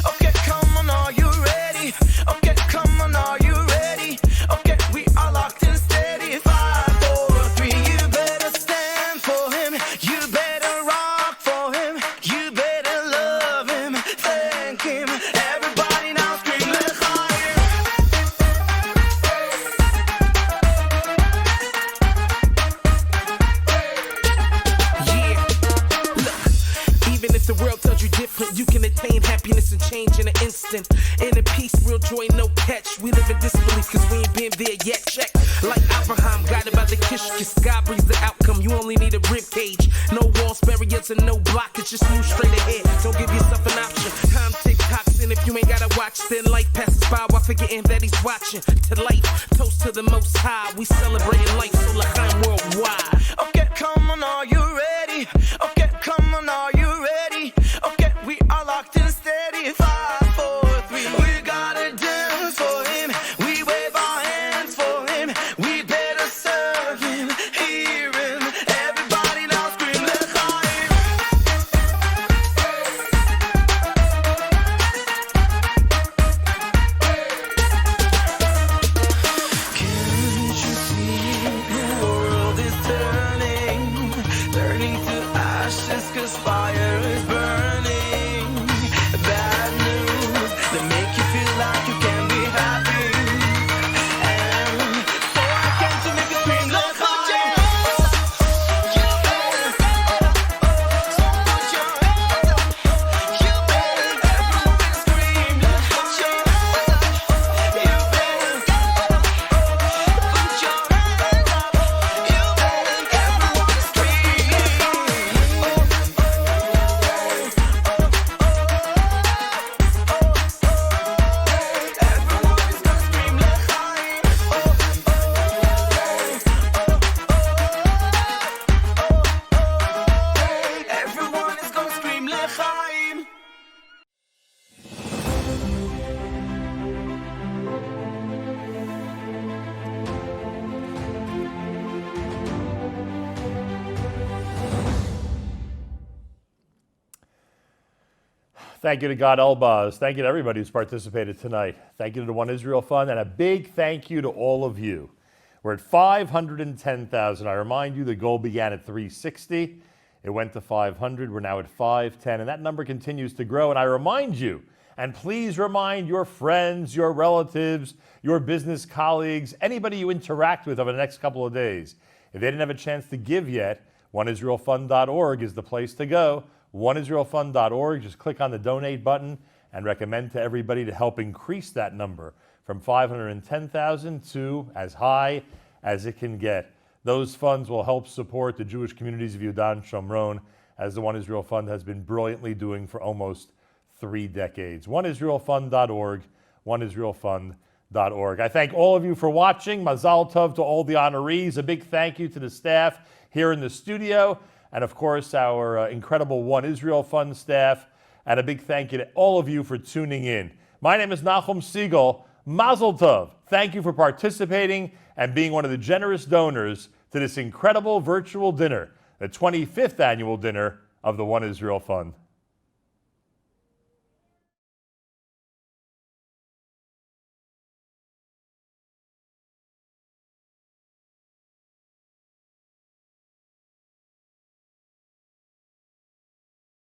Okay, come on, are you ready? Okay, come on, are you ready? Okay, we are locked and steady. 5, 4, 3, you better stand for him. You better rock for him. You better love him. Thank him. Everybody now scream l'chaim. Yeah. Look, even if the world tells you different, you can attain happiness and change in an instant. Inner peace, real joy, no catch. We live in disbelief cause we ain't been there yet. Check. Like Abraham, guided by the kiss. God brings the outcome. You only need a rib cage. No walls, barriers, and no blockage. Just move straight ahead. Don't give yourself an option. Time tick tocks, and if you ain't gotta watch, then life passes by while forgetting that he's watching. To life, toast to the most high. We celebrating life, so l'chaim worldwide. Okay, come on, are you ready? Okay, come on, are you ready? Okay, we are locked and steady. 5, 4, 3. We gotta dance for him. We wave our hands for him. We better serve him, hear him. Everybody now scream l'chaim. Can't you see the world is turning to ashes cause fire is burning. Bad news that make you feel like you can be happy. And so I came to make you scream l'chaim. You better, so put your hands up. You better, everyone scream l'chaim. You better, put your hands up. You better, everyone scream everyone is gonna scream l'chaim. Thank you to God Elbaz. Thank you to everybody who's participated tonight. Thank you to the One Israel Fund, and a big thank you to all of you. We're at 510,000. I remind you, the goal began at 360. It went to 500. We're now at 510, and that number continues to grow. And I remind you, and please remind your friends, your relatives, your business colleagues, anybody you interact with over the next couple of days. If they didn't have a chance to give yet, oneisraelfund.org is the place to go. oneisraelfund.org. Just click on the donate button and recommend to everybody to help increase that number from 510,000 to as high as it can get. Those funds will help support the Jewish communities of Yehuda and Shomron, as the One Israel Fund has been brilliantly doing for almost 3 decades. oneisraelfund.org, oneisraelfund.org. I thank all of you for watching. Mazal tov to all the honorees. A big thank you to the staff here in the studio, and of course our incredible One Israel Fund staff, and a big thank you to all of you for tuning in. My name is Nachum Siegel. Mazel tov. Thank you for participating and being one of the generous donors to this incredible virtual dinner, the 25th annual dinner of the One Israel Fund.